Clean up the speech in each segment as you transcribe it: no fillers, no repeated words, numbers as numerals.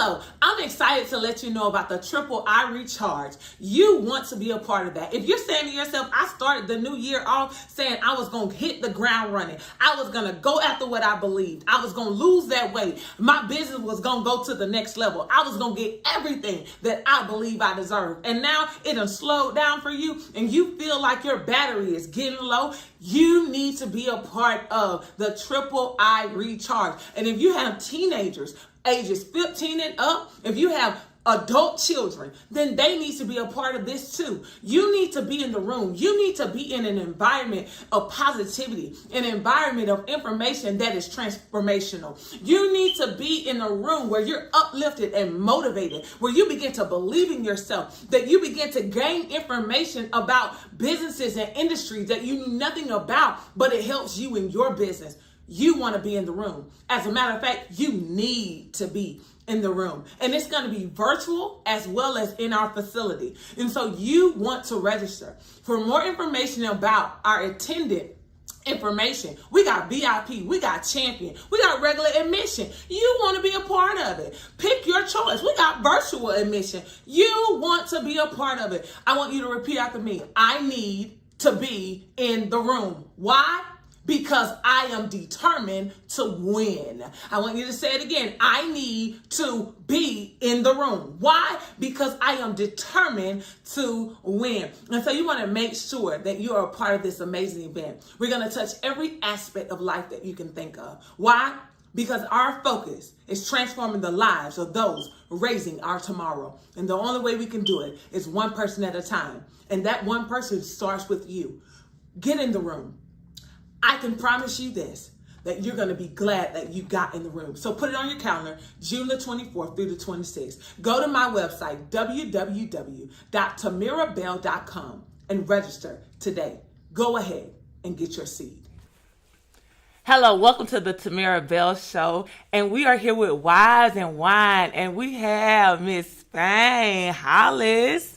Hello, I'm excited to let you know about the Triple I Recharge. You want to be a part of that. If you're saying to yourself, I started the new year off saying I was going to hit the ground running. I was going to go after what I believed. I was going to lose that weight. My business was going to go to the next level. I was going to get everything that I believe I deserve. And now it done slowed down for you and you feel like your battery is getting low. You need to be a part of the Triple I Recharge. And if you have teenagers, ages 15 and up, if you have adult children, then they need to be a part of this too. You need to be in the room. You need to be in an environment of positivity, an environment of information that is transformational. You need to be in a room where you're uplifted and motivated, where you begin to believe in yourself, that you begin to gain information about businesses and industries that you knew nothing about, but it helps you in your business. You want to be in the room. As a matter of fact, you need to be in the room. And it's going to be virtual as well as in our facility. And so you want to register. For more information about our attendant information, we got VIP, we got champion, we got regular admission. You want to be a part of it. Pick your choice. We got virtual admission. You want to be a part of it. I want you to repeat after me. I need to be in the room. Why? Because I am determined to win. I want you to say it again. I need to be in the room. Why? Because I am determined to win. And so you want to make sure that you are a part of this amazing event. We're going to touch every aspect of life that you can think of. Why? Because our focus is transforming the lives of those raising our tomorrow. And the only way we can do it is one person at a time. And that one person starts with you. Get in the room. I can promise you this, that you're going to be glad that you got in the room. So put it on your calendar, June the 24th through the 26th. Go to my website, www.timerabell.com, and register today. Go ahead and get your seat. Hello, welcome to the Timera Bell Show, and we are here with Wise and Wine, and we have Miss Spain, Hollis.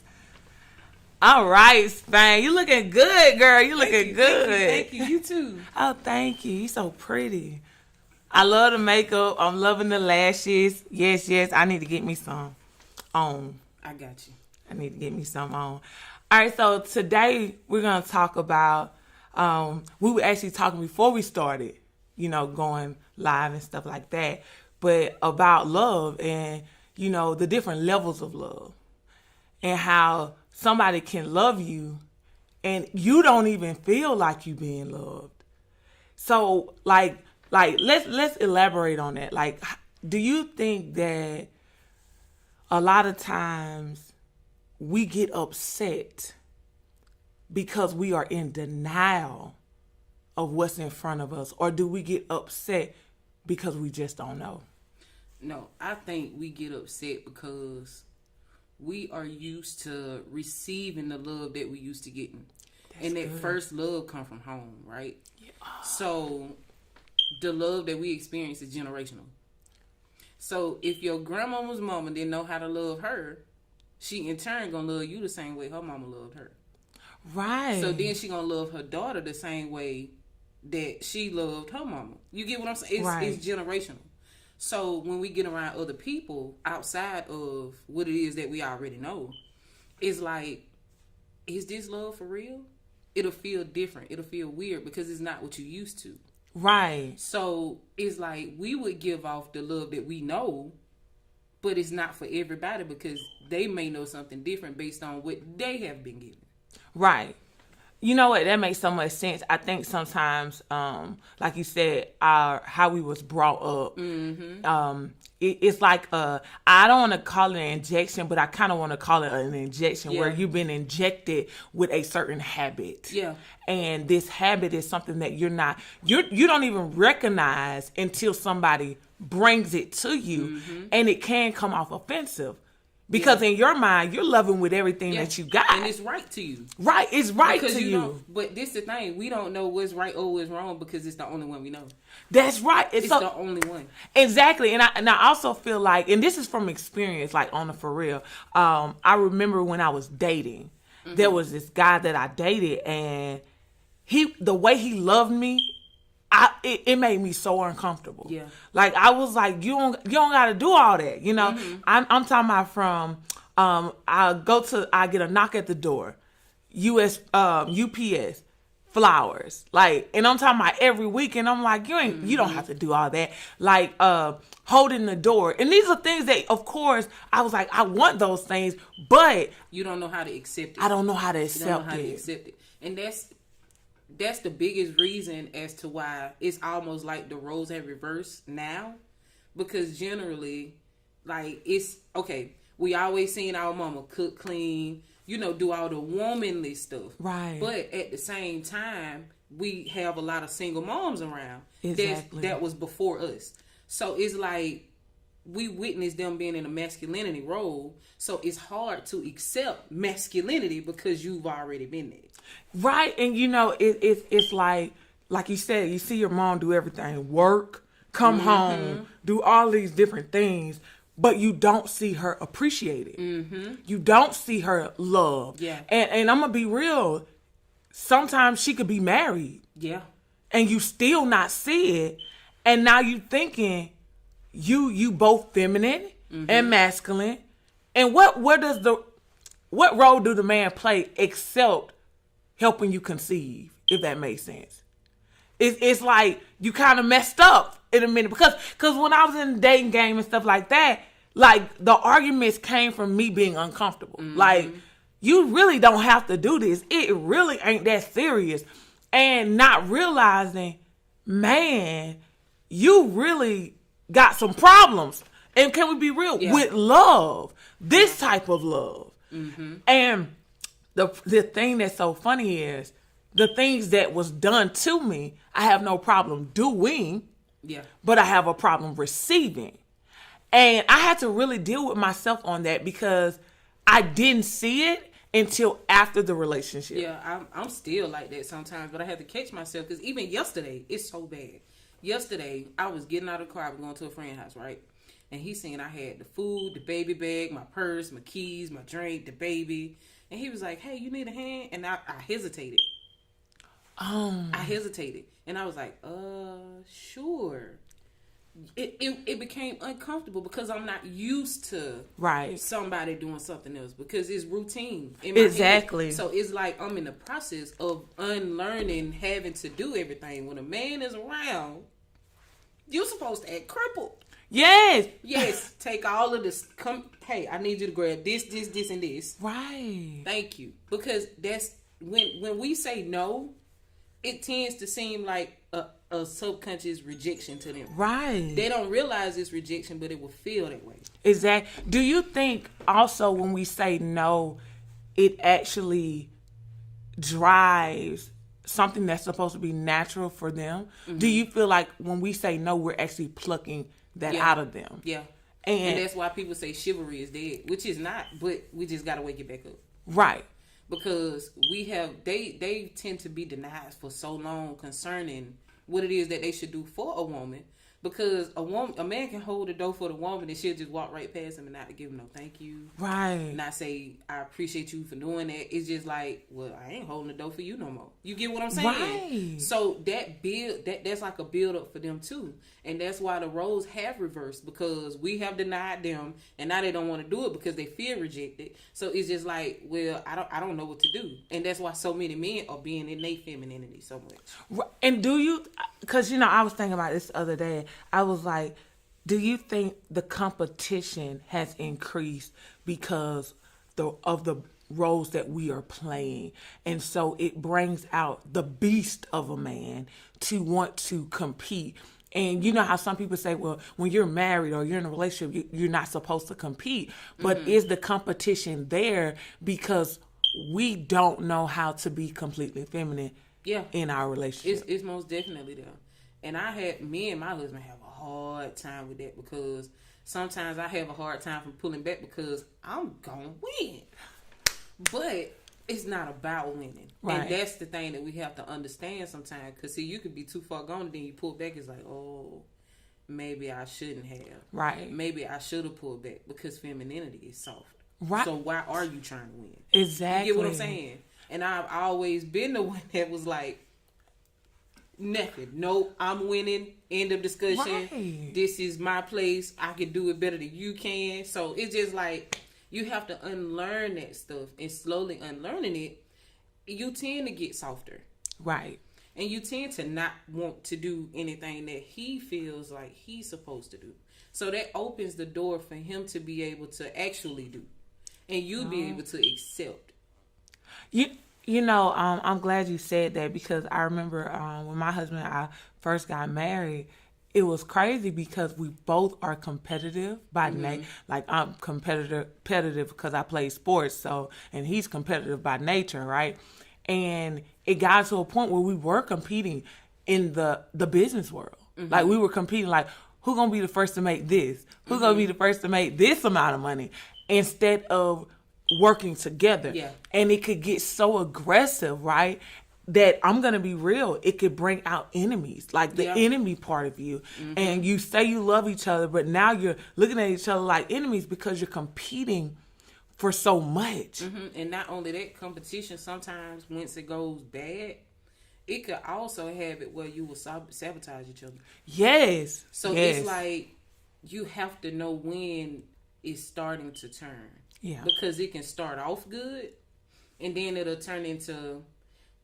All right, Spain. You looking good, girl. You looking good. Thank you. You too. Oh, thank you. You so pretty. I love the makeup. I'm loving the lashes. Yes. I need to get me some on. I got you. I need to get me some on. All right, so today we're going to talk about, we were actually talking before we started, going live and stuff like that, but about love and, the different levels of love and how somebody can love you and you don't even feel like you being loved. So let's elaborate on that. Like, do you think that a lot of times we get upset because we are in denial of what's in front of us? Or do we get upset because we just don't know? No, I think we get upset because we are used to receiving the love that we used to getting. And that first love come from home, right? Yeah. So the love that we experience is generational. So if your grandmama's mama didn't know how to love her, she in turn gonna love you the same way her mama loved her. Right. So then she gonna love her daughter the same way that she loved her mama. You get what I'm saying? It's generational. So when we get around other people outside of what it is that we already know, it's like, is this love for real? It'll feel different. It'll feel weird because it's not what you used to. Right. So it's like we would give off the love that we know, but it's not for everybody because they may know something different based on what they have been given. Right. You know what? That makes so much sense. I think sometimes, like you said, how we was brought up. Mm-hmm. It's like I don't want to call it an injection, but I kind of want to call it an injection where you've been injected with a certain habit. Yeah. And this habit is something that you don't even recognize until somebody brings it to you, and it can come off offensive. Because in your mind, you're loving with everything that you got. And it's right to you. Right, it's right because to you. But this is the thing. We don't know what's right or what's wrong because it's the only one we know. That's right. It's the only one. Exactly. And I also feel like, and this is from experience, like on the for real. I remember when I was dating, there was this guy that I dated, and the way he loved me, it made me so uncomfortable. Yeah. Like I was like, you don't got to do all that. You know, I'm talking about from I get a knock at the door, UPS, flowers, like, and I'm talking about every week, and I'm like, you don't have to do all that. Like holding the door, and these are things that, of course, I was like, I want those things, but you don't know how to accept it. I don't know how to accept it, and that's the biggest reason as to why it's almost like the roles have reversed now, because generally, like, it's okay. We always seen our mama cook, clean, do all the womanly stuff. Right. But at the same time, we have a lot of single moms around. Exactly. That was before us. So it's like we witnessed them being in a masculinity role. So it's hard to accept masculinity because you've already been there. Right. And it's like you said, you see your mom do everything, work, come home, do all these different things, but you don't see her appreciated. You don't see her loved. Yeah. And I'm gonna be real. Sometimes she could be married. Yeah. And you still not see it. And now you thinking you both feminine and masculine. And what role do the man play except helping you conceive, if that makes sense? It's like you kind of messed up in a minute, because when I was in the dating game and stuff like that, like the arguments came from me being uncomfortable. Like, you really don't have to do this. It really ain't that serious. And not realizing, man, you really got some problems. And can we be real? Yeah. With love, this type of love. And the thing that's so funny is, the things that was done to me, I have no problem doing. Yeah. But I have a problem receiving. And I had to really deal with myself on that, because I didn't see it until after the relationship. Yeah, I'm still like that sometimes, but I had to catch myself, because even yesterday, it's so bad. Yesterday, I was getting out of the car, I was going to a friend's house, right? And he seen I had the food, the baby bag, my purse, my keys, my drink, the baby. And he was like, hey, you need a hand? And I hesitated. I hesitated. And I was like, sure. It became uncomfortable because I'm not used to somebody doing something else, because it's routine in my exactly head. So it's like I'm in the process of unlearning having to do everything. When a man is around, you're supposed to act crippled. Yes, take all of this. Hey, I need you to grab this, and this. Right. Thank you. Because that's when we say no, it tends to seem like a subconscious rejection to them. Right. They don't realize it's rejection, but it will feel that way. Exactly. Do you think also when we say no, it actually drives something that's supposed to be natural for them? Do you feel like when we say no, we're actually plucking that out of them? Yeah. And that's why people say chivalry is dead, which is not, but we just got to wake it back up. Right. Because they tend to be denied for so long concerning what it is that they should do for a woman. Because a man can hold the door for the woman and she'll just walk right past him and not give him no thank you. Right. Not say, I appreciate you for doing that. It's just like, well, I ain't holding the door for you no more. You get what I'm saying? Right. So that's like a build up for them too. And that's why the roles have reversed, because we have denied them and now they don't want to do it because they feel rejected. So it's just like, well, I don't know what to do. And that's why so many men are being in their femininity so much. And do you, because I was thinking about this the other day. I was like, do you think the competition has increased because of the roles that we are playing? And so it brings out the beast of a man to want to compete. And you know how some people say, well, when you're married or you're in a relationship, you're not supposed to compete. But is the competition there because we don't know how to be completely feminine in our relationship? It's most definitely there. And me and my husband have a hard time with that, because sometimes I have a hard time from pulling back because I'm going to win. But it's not about winning. Right. And that's the thing that we have to understand sometimes. Because, see, you could be too far gone and then you pull back. It's like, oh, maybe I shouldn't have. Right. Maybe I should have pulled back, because femininity is soft. Right. So why are you trying to win? Exactly. You get what I'm saying? And I've always been the one that was like, nothing. Nope, I'm winning. End of discussion. Right. This is my place. I can do it better than you can. So it's just like you have to unlearn that stuff, and slowly unlearning it, you tend to get softer. Right. And you tend to not want to do anything that he feels like he's supposed to do. So that opens the door for him to be able to actually do, and you be able to accept. You know, I'm glad you said that, because I remember when my husband and I first got married, it was crazy because we both are competitive by nature. Like, I'm competitive because I play sports, so, and he's competitive by nature, right? And it got to a point where we were competing in the business world. Like, we were competing, like, who's going to be the first to make this? Who's going to be the first to make this amount of money? Instead of working together. Yeah. And it could get so aggressive, right? That I'm going to be real. It could bring out enemies, like the enemy part of you. And you say you love each other, but now you're looking at each other like enemies because you're competing for so much. And not only that, competition sometimes, once it goes bad, it could also have it where you will sabotage each other. Yes. So it's like you have to know when it's starting to turn. Yeah. Because it can start off good, and then it'll turn into,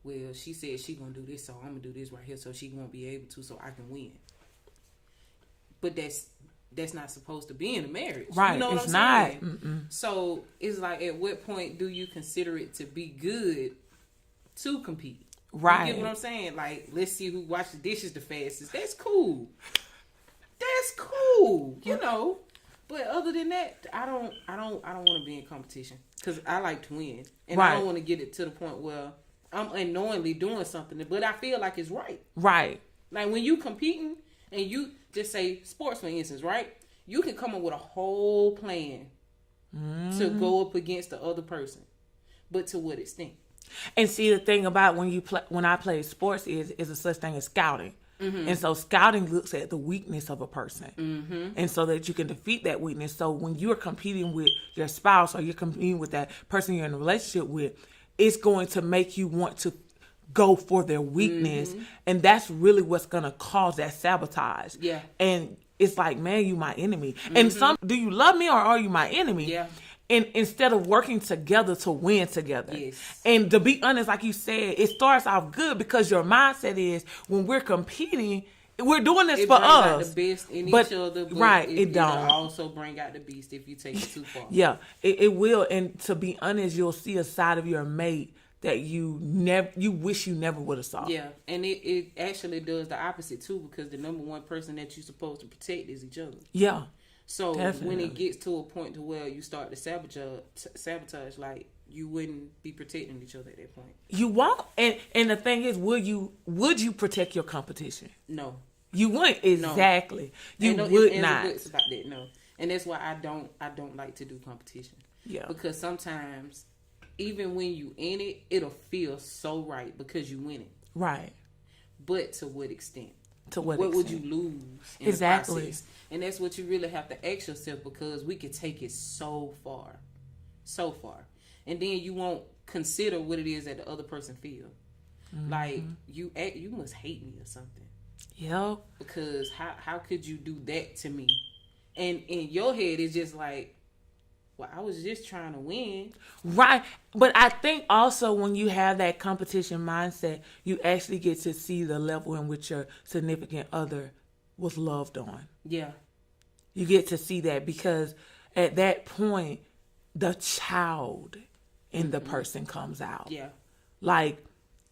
well, she said she gonna do this, so I'm gonna do this right here, so she won't be able to, so I can win. But that's not supposed to be in a marriage. Right. You know what it's I'm not. saying? So it's like, at what point do you consider it to be good to compete? Right. You get what I'm saying? Like, let's see who washes the dishes the fastest. That's cool. That's cool. You know. But other than that, I don't want to be in competition, because I like to win, and I don't want to get it to the point where I'm unknowingly doing something, but I feel like it's right. Right. Like, when you competing, and you just say sports, for instance, right? You can come up with a whole plan to go up against the other person, but to what extent? And see, the thing about when I play sports is a such thing as scouting. And so scouting looks at the weakness of a person. And so that you can defeat that weakness. So when you're competing with your spouse, or you're competing with that person you're in a relationship with, it's going to make you want to go for their weakness. And that's really what's going to cause that sabotage. Yeah. And it's like, man, you my enemy. And do you love me, or are you my enemy? Yeah. And instead of working together to win together. Yes. And to be honest, like you said, it starts off good because your mindset is, when we're competing, we're doing this for us. Out the best in each other, but right, it it'll don't. also bring out the beast if you take it too far. Yeah, it will. And to be honest, you'll see a side of your mate that you wish you never would have saw. Yeah, and it actually does the opposite too, because the number one person that you're supposed to protect is each other. Yeah. So Definitely. when it gets to a point to where you start to sabotage, like, you wouldn't be protecting each other at that point. You won't. And the thing is, would you protect your competition? No. You wouldn't. Exactly. No. You would not. It's about that, no. And that's why I don't like to do competition. Yeah. Because sometimes, even when you in it, it'll feel so right because you win it. Right. But to what extent? To what would extent? you lose in Exactly. the process? And that's what you really have to ask yourself, because we can take it so far. So far. And then you won't consider what it is that the other person feel. Like, you must hate me or something. Yeah. Because how could you do that to me? And in your head, it's just like, well, I was just trying to win. Right. But I think also when you have that competition mindset, you actually get to see the level in which your significant other was loved on. Yeah. You get to see that, because at that point, the child in the person comes out. Yeah. Like,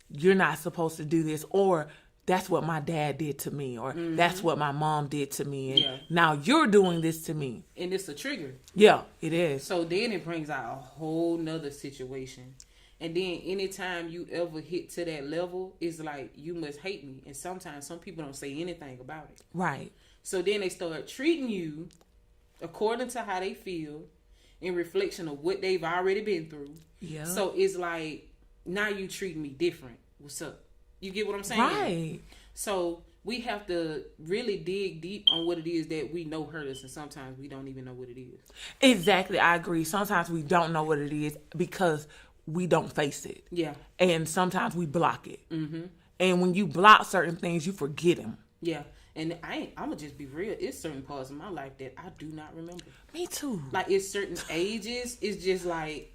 you're not supposed to do this, or that's what my dad did to me, or that's what my mom did to me, and now you're doing this to me. And it's a trigger. Yeah, it is. So then it brings out a whole nother situation. And then anytime you ever hit to that level, it's like, you must hate me. And sometimes some people don't say anything about it. Right. So then they start treating you according to how they feel, in reflection of what they've already been through. Yeah. So it's like, now you treating me different. What's up? You get what I'm saying? Right. So we have to really dig deep on what it is that we know hurt us, and sometimes we don't even know what it is. Exactly. I agree. Sometimes we don't know what it is because we don't face it. Yeah. And sometimes we block it. And when you block certain things, you forget them. Yeah. And I'm gonna just be real. It's certain parts of my life that I do not remember. Me too. Like it's certain ages. It's just like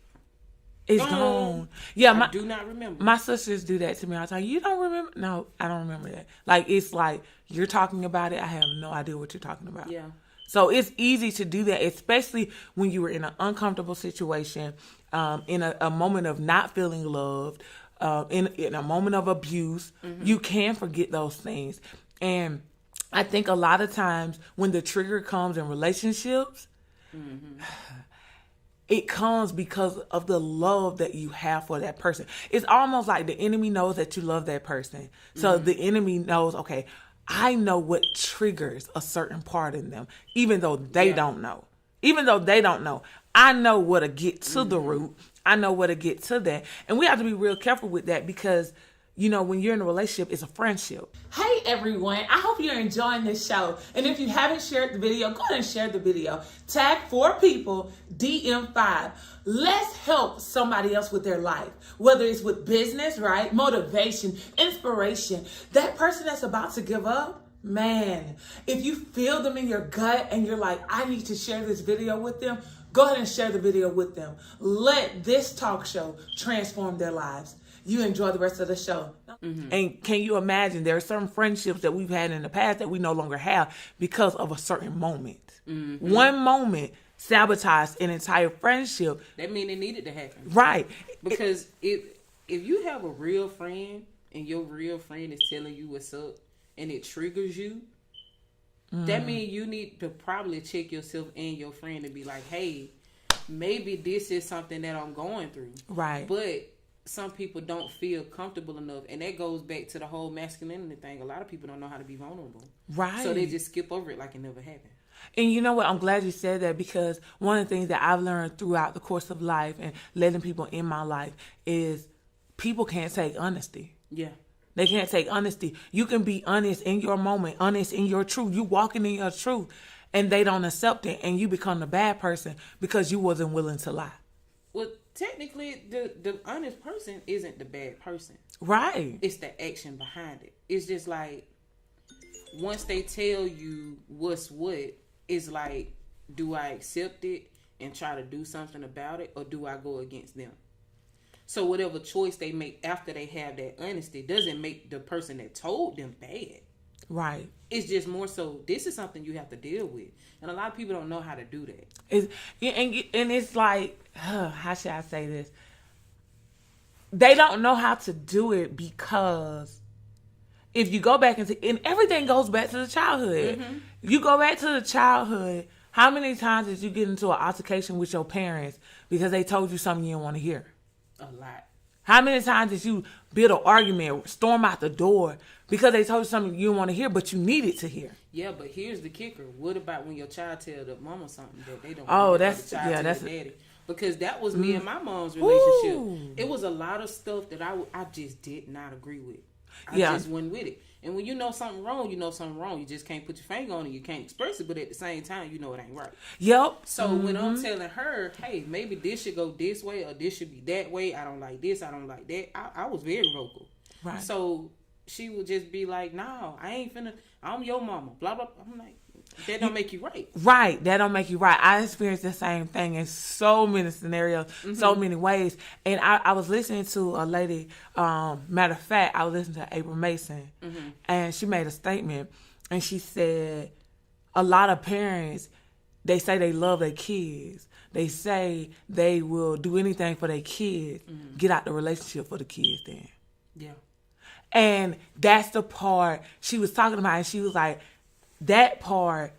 it's gone. Yeah, I do not remember. My sisters do that to me all the time. You don't remember? No, I don't remember that. Like it's like you're talking about it. I have no idea what you're talking about. Yeah. So it's easy to do that, especially when you were in an uncomfortable situation, in a moment of not feeling loved, in a moment of abuse. Mm-hmm. You can forget those things, and I think a lot of times when the trigger comes in relationships, it comes because of the love that you have for that person. It's almost like the enemy knows that you love that person. So the enemy knows, okay, I know what triggers a certain part in them, even though they don't know. Even though they don't know. I know what to get to the root. I know what to get to that. And we have to be real careful with that because, you know, when you're in a relationship, it's a friendship. Hey everyone, I hope you're enjoying this show. And if you haven't shared the video, go ahead and share the video. Tag 4 people, DM 5. Let's help somebody else with their life. Whether it's with business, right? Motivation, inspiration. That person that's about to give up, man, if you feel them in your gut and you're like, I need to share this video with them, go ahead and share the video with them. Let this talk show transform their lives. You enjoy the rest of the show. Mm-hmm. And can you imagine there are certain friendships that we've had in the past that we no longer have because of a certain moment. Mm-hmm. One moment sabotaged an entire friendship. That means it needed to happen. Right. Because if you have a real friend and your real friend is telling you what's up and it triggers you, that means you need to probably check yourself and your friend and be like, hey, maybe this is something that I'm going through. Right. But some people don't feel comfortable enough, and that goes back to the whole masculinity thing. A lot of people don't know how to be vulnerable, right? So they just skip over it like it never happened. And you know what? I'm glad you said that because one of the things that I've learned throughout the course of life and letting people in my life is people can't take honesty. Yeah. They can't take honesty. You can be honest in your moment, honest in your truth. You walking in your truth, and they don't accept it, and you become the bad person because you wasn't willing to lie. Well, technically, the honest person isn't the bad person. Right. It's the action behind it. It's just like, once they tell you what's what, it's like, do I accept it and try to do something about it, or do I go against them? So whatever choice they make after they have that honesty doesn't make the person that told them bad. Right. It's just more so, this is something you have to deal with. And a lot of people don't know how to do that. And it's like, how should I say this? They don't know how to do it because if you go back and everything goes back to the childhood. Mm-hmm. You go back to the childhood, how many times did you get into an altercation with your parents because they told you something you didn't want to hear? A lot. How many times did you build an argument, storm out the door because they told you something you didn't want to hear, but you needed to hear? Yeah, but here's the kicker. What about when your child tells the mama something that they don't want the child tell the daddy? Because that was me and my mom's relationship. Ooh. It was a lot of stuff that I just did not agree with. I just went with it. And when you know something wrong, you know something wrong. You just can't put your finger on it. You can't express it, but at the same time, you know it ain't right. Yep. So when I'm telling her, hey, maybe this should go this way or this should be that way. I don't like this. I don't like that. I was very vocal. Right. So she would just be like, no, I ain't finna. I'm your mama. Blah, blah. I'm like, that don't make you right. Right. That don't make you right. I experienced the same thing in so many scenarios, so many ways. And I was listening to a lady, matter of fact, I was listening to April Mason, and she made a statement, and she said, a lot of parents, they say they love their kids. They say they will do anything for their kids. Get out the relationship for the kids then. Yeah. And that's the part she was talking about, and she was like, that part,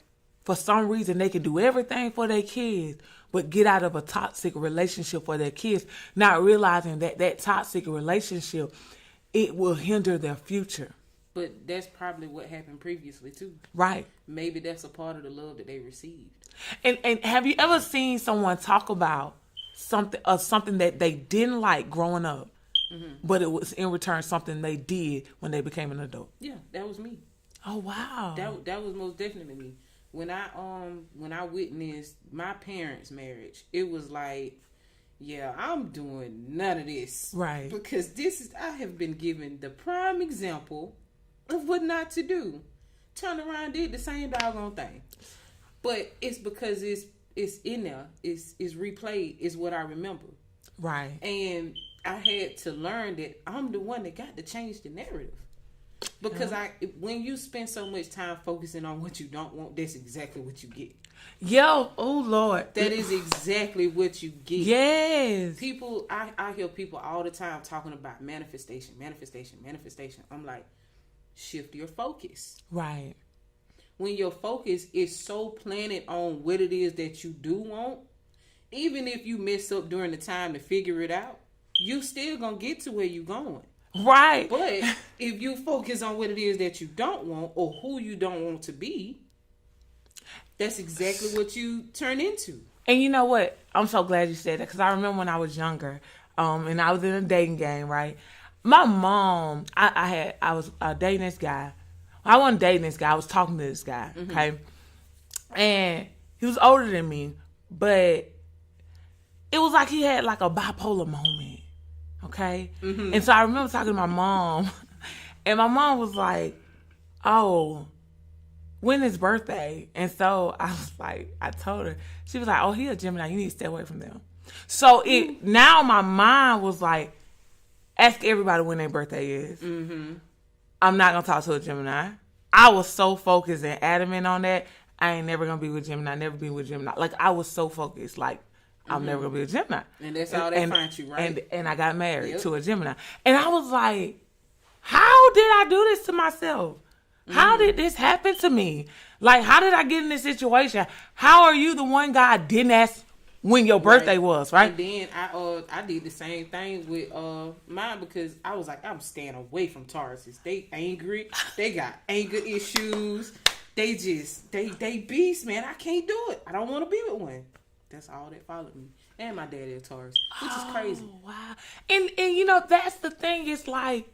for some reason, they can do everything for their kids, but get out of a toxic relationship for their kids, not realizing that that toxic relationship, it will hinder their future. But that's probably what happened previously, too. Right. Maybe that's a part of the love that they received. And have you ever seen someone talk about something that they didn't like growing up, but it was in return something they did when they became an adult? Yeah, that was me. Oh wow. That was most definitely me. When I witnessed my parents' marriage, it was like yeah, I'm doing none of this. Right. Because I have been given the prime example of what not to do. Turned around, did the same doggone thing. But it's because it's in there. It's replayed. Is what I remember. Right. And I had to learn that I'm the one that got to change the narrative. Because when you spend so much time focusing on what you don't want, that's exactly what you get. Yo, oh Lord. That is exactly what you get. Yes. People, I hear people all the time talking about manifestation. I'm like, shift your focus. Right. When your focus is so planted on what it is that you do want, even if you mess up during the time to figure it out, you still gonna get to where you going. Right. But if you focus on what it is that you don't want or who you don't want to be, that's exactly what you turn into. And you know what? I'm so glad you said that, because I remember when I was younger, and I was in a dating game, right? My mom, I was dating this guy. I wasn't dating this guy. I was talking to this guy, okay? And he was older than me, but it was like he had like a bipolar moment, okay? And so I remember talking to my mom, and my mom was like, oh, when his birthday? And so I was like, I told her, she was like, oh, he a Gemini, you need to stay away from them. So now my mind was like, ask everybody when their birthday is. I'm not gonna talk to a Gemini. I was so focused and adamant on that. I ain't never gonna be with Gemini, never be with Gemini. Like, I was so focused, like, I'm never gonna be a Gemini. And that's all they find you, right? And I got married to a Gemini. And I was like, how did I do this to myself? How did this happen to me? Like, how did I get in this situation? How are you the one guy didn't ask when your birthday was, right? And then I did the same thing with mine, because I was like, I'm staying away from Tauruses. They angry. They got anger issues. They just they beast, man. I can't do it. I don't want to be with one. That's all that followed me. And my daddy is Taurus, which is crazy. Wow. And you know, that's the thing. It's like,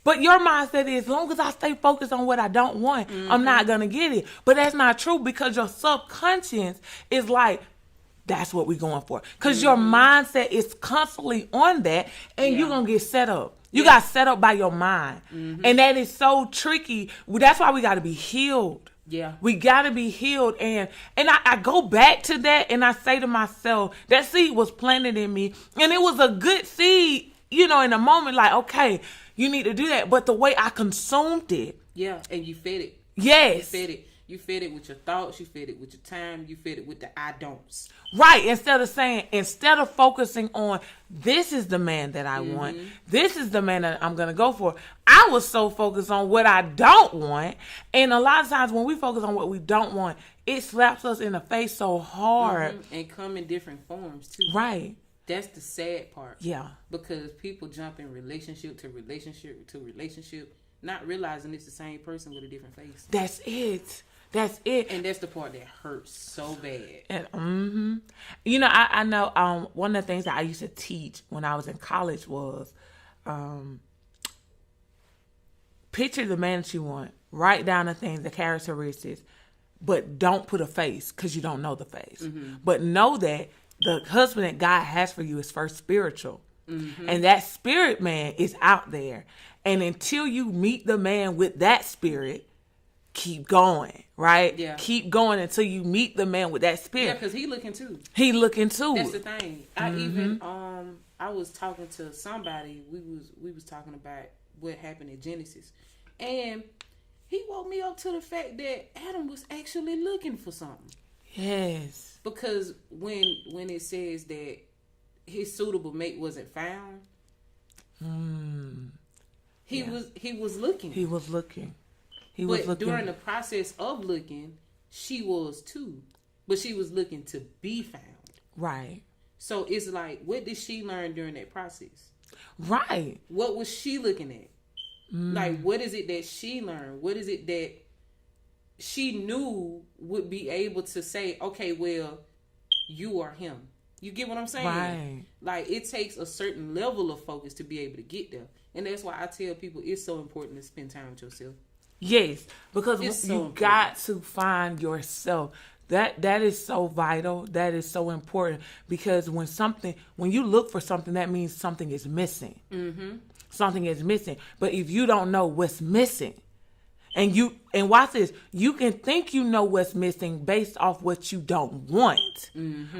but your mindset is, as long as I stay focused on what I don't want, I'm not going to get it. But that's not true, because your subconscious is like, that's what we're going for. Because your mindset is constantly on that, and you're going to get set up. You got set up by your mind. And that is so tricky. That's why we got to be healed. Yeah. We got to be healed. And I go back to that, and I say to myself, that seed was planted in me, and it was a good seed, you know, in a moment, like, okay, you need to do that. But the way I consumed it. Yeah, and you fed it. Yes. You fed it. You fed it with your thoughts. You fed it with your time. You fed it with the I don'ts. Right. Instead of focusing on, this is the man that I want, this is the man that I'm going to go for, I was so focused on what I don't want. And a lot of times when we focus on what we don't want, it slaps us in the face so hard. And come in different forms too. Right. That's the sad part. Yeah. Because people jump in relationship to relationship to relationship, not realizing it's the same person with a different face. That's it. That's it. And that's the part that hurts so bad. And, you know, I know one of the things that I used to teach when I was in college was picture the man that you want. Write down the things, the characteristics, but don't put a face, because you don't know the face. But know that the husband that God has for you is first spiritual. And that spirit man is out there. And until you meet the man with that spirit, keep going, right? Yeah. Keep going until you meet the man with that spirit. Yeah, because he looking too. He looking too. That's the thing. I even I was talking to somebody. We was talking about what happened in Genesis, and he woke me up to the fact that Adam was actually looking for something. Yes. Because when it says that his suitable mate wasn't found, he was looking. He was looking. But during the process of looking, she was too. But she was looking to be found. Right. So it's like, what did she learn during that process? Right. What was she looking at? Like, what is it that she learned? What is it that she knew would be able to say, okay, well, you are him. You get what I'm saying? Right. Like, it takes a certain level of focus to be able to get there. And that's why I tell people it's so important to spend time with yourself. Yes, because it's you got to find yourself. That is so vital. That is so important, because when you look for something, that means something is missing. Something is missing. But if you don't know what's missing, and watch this, you can think you know what's missing based off what you don't want.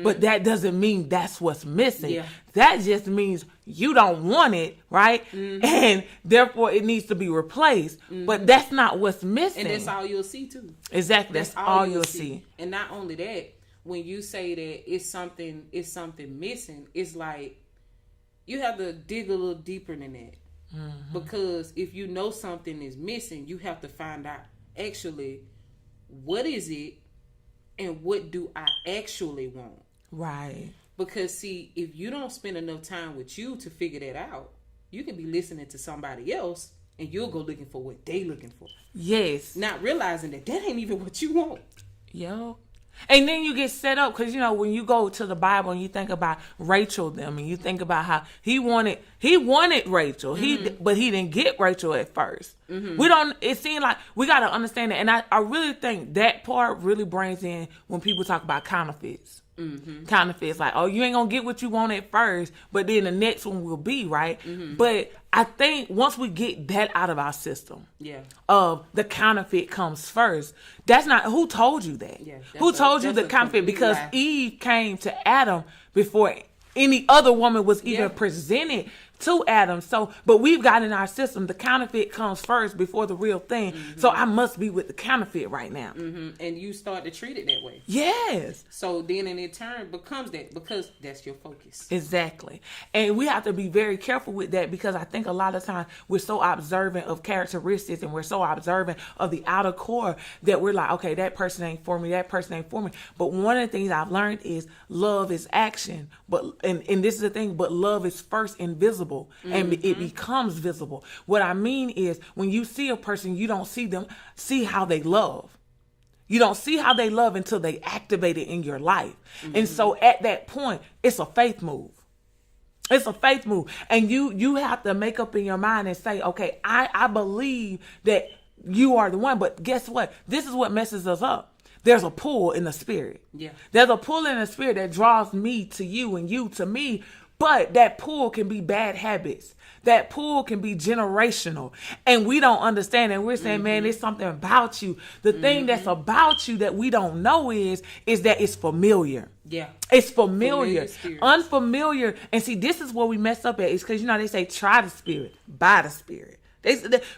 But that doesn't mean that's what's missing. Yeah. That just means you don't want it, right? And therefore it needs to be replaced. But that's not what's missing. And that's all you'll see too. Exactly. That's all you'll see. And not only that, when you say that it's something missing, it's like you have to dig a little deeper than that. Because if you know something is missing, you have to find out actually what is it and what do I actually want. Right. Because see, if you don't spend enough time with you to figure that out, you can be listening to somebody else and you'll go looking for what they looking for. Yes. Not realizing that ain't even what you want. Yo. And then you get set up, because when you go to the Bible and you think about Rachel them, and you think about how he wanted Rachel, but he didn't get Rachel at first. It seemed like we got to understand that, and I really think that part really brings in when people talk about counterfeits. Counterfeits, like, oh, you ain't gonna get what you want at first, but then the next one will be, right? But I think once we get that out of our system, of the counterfeit comes first. That's not who told you that. Who told you the counterfeit? Because Eve came to Adam before any other woman was even presented to Adam. So, but we've got in our system, the counterfeit comes first before the real thing. So I must be with the counterfeit right now. And you start to treat it that way. Yes. So then in turn becomes that, because that's your focus. Exactly. And we have to be very careful with that, because I think a lot of times we're so observant of characteristics and we're so observant of the outer core that we're like, okay, that person ain't for me, that person ain't for me. But one of the things I've learned is love is action. And this is the thing, but love is first invisible. And it becomes visible. What I mean is, when you see a person, you don't see how they love. You don't see how they love until they activate it in your life. And so at that point, it's a faith move. It's a faith move. And you have to make up in your mind and say, okay, I believe that you are the one. But guess what? This is what messes us up. There's a pull in the spirit. There's a pull in the spirit that draws me to you and you to me. But that pull can be bad habits. That pull can be generational. And we don't understand. And we're saying, man, there's something about you. The thing that's about you that we don't know is that it's familiar. It's familiar. Unfamiliar. And see, this is where we mess up at. It's because, they say, try the spirit, by the spirit.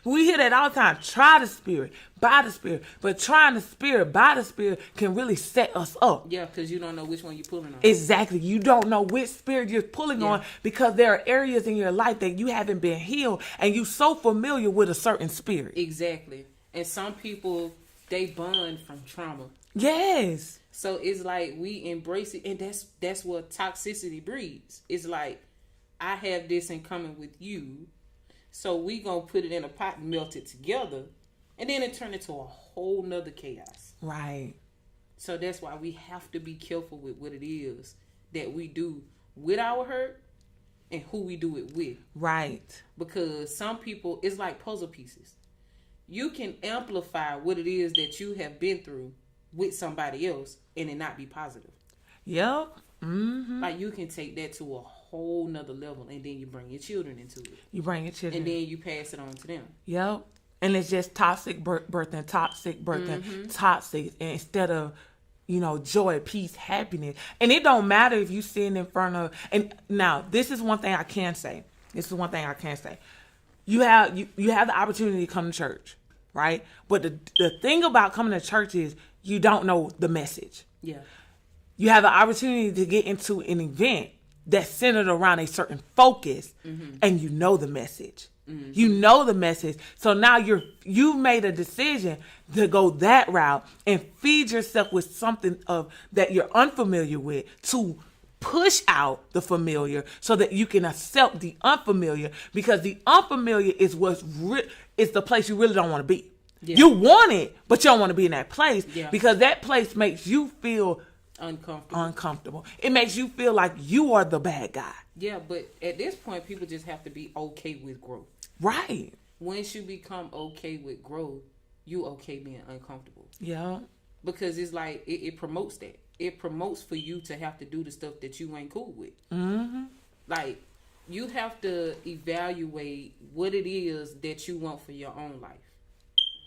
We hear that all the time. Try the spirit, by the spirit. But trying the spirit, by the spirit can really set us up. Because you don't know which one you're pulling on. Exactly. You don't know which spirit you're pulling on, because there are areas in your life that you haven't been healed and you're so familiar with a certain spirit. Exactly. And some people, they bond from trauma. Yes. So it's like we embrace it, and that's what toxicity breeds. It's like, I have this in common with you, so we gonna put it in a pot and melt it together, and then it turn into a whole nother chaos. Right. So that's why we have to be careful with what it is that we do with our hurt and who we do it with. Right. Because some people, it's like puzzle pieces. You can amplify what it is that you have been through with somebody else and it not be positive. Yep. Like you can take that to a whole nother level, and then you bring your children into it. You bring your children. And then you pass it on to them. Yep. And it's just toxic birthing, toxic, instead of, joy, peace, happiness. And it don't matter if you sitting in front of, and now this is one thing I can say. You have the opportunity to come to church, right? But the thing about coming to church is you don't know the message. You have the opportunity to get into an event that's centered around a certain focus, and you know the message. You know the message. So now you've made a decision to go that route and feed yourself with something that you're unfamiliar with, to push out the familiar so that you can accept the unfamiliar, because the unfamiliar is is the place you really don't want to be. You want it, but you don't want to be in that place because that place makes you feel uncomfortable. It makes you feel like you are the bad guy. Yeah, but at this point, people just have to be okay with growth. Right. Once you become okay with growth, you okay being uncomfortable. Yeah. because it's like it promotes that. It promotes for you to have to do the stuff that you ain't cool with. Like, you have to evaluate what it is that you want for your own life.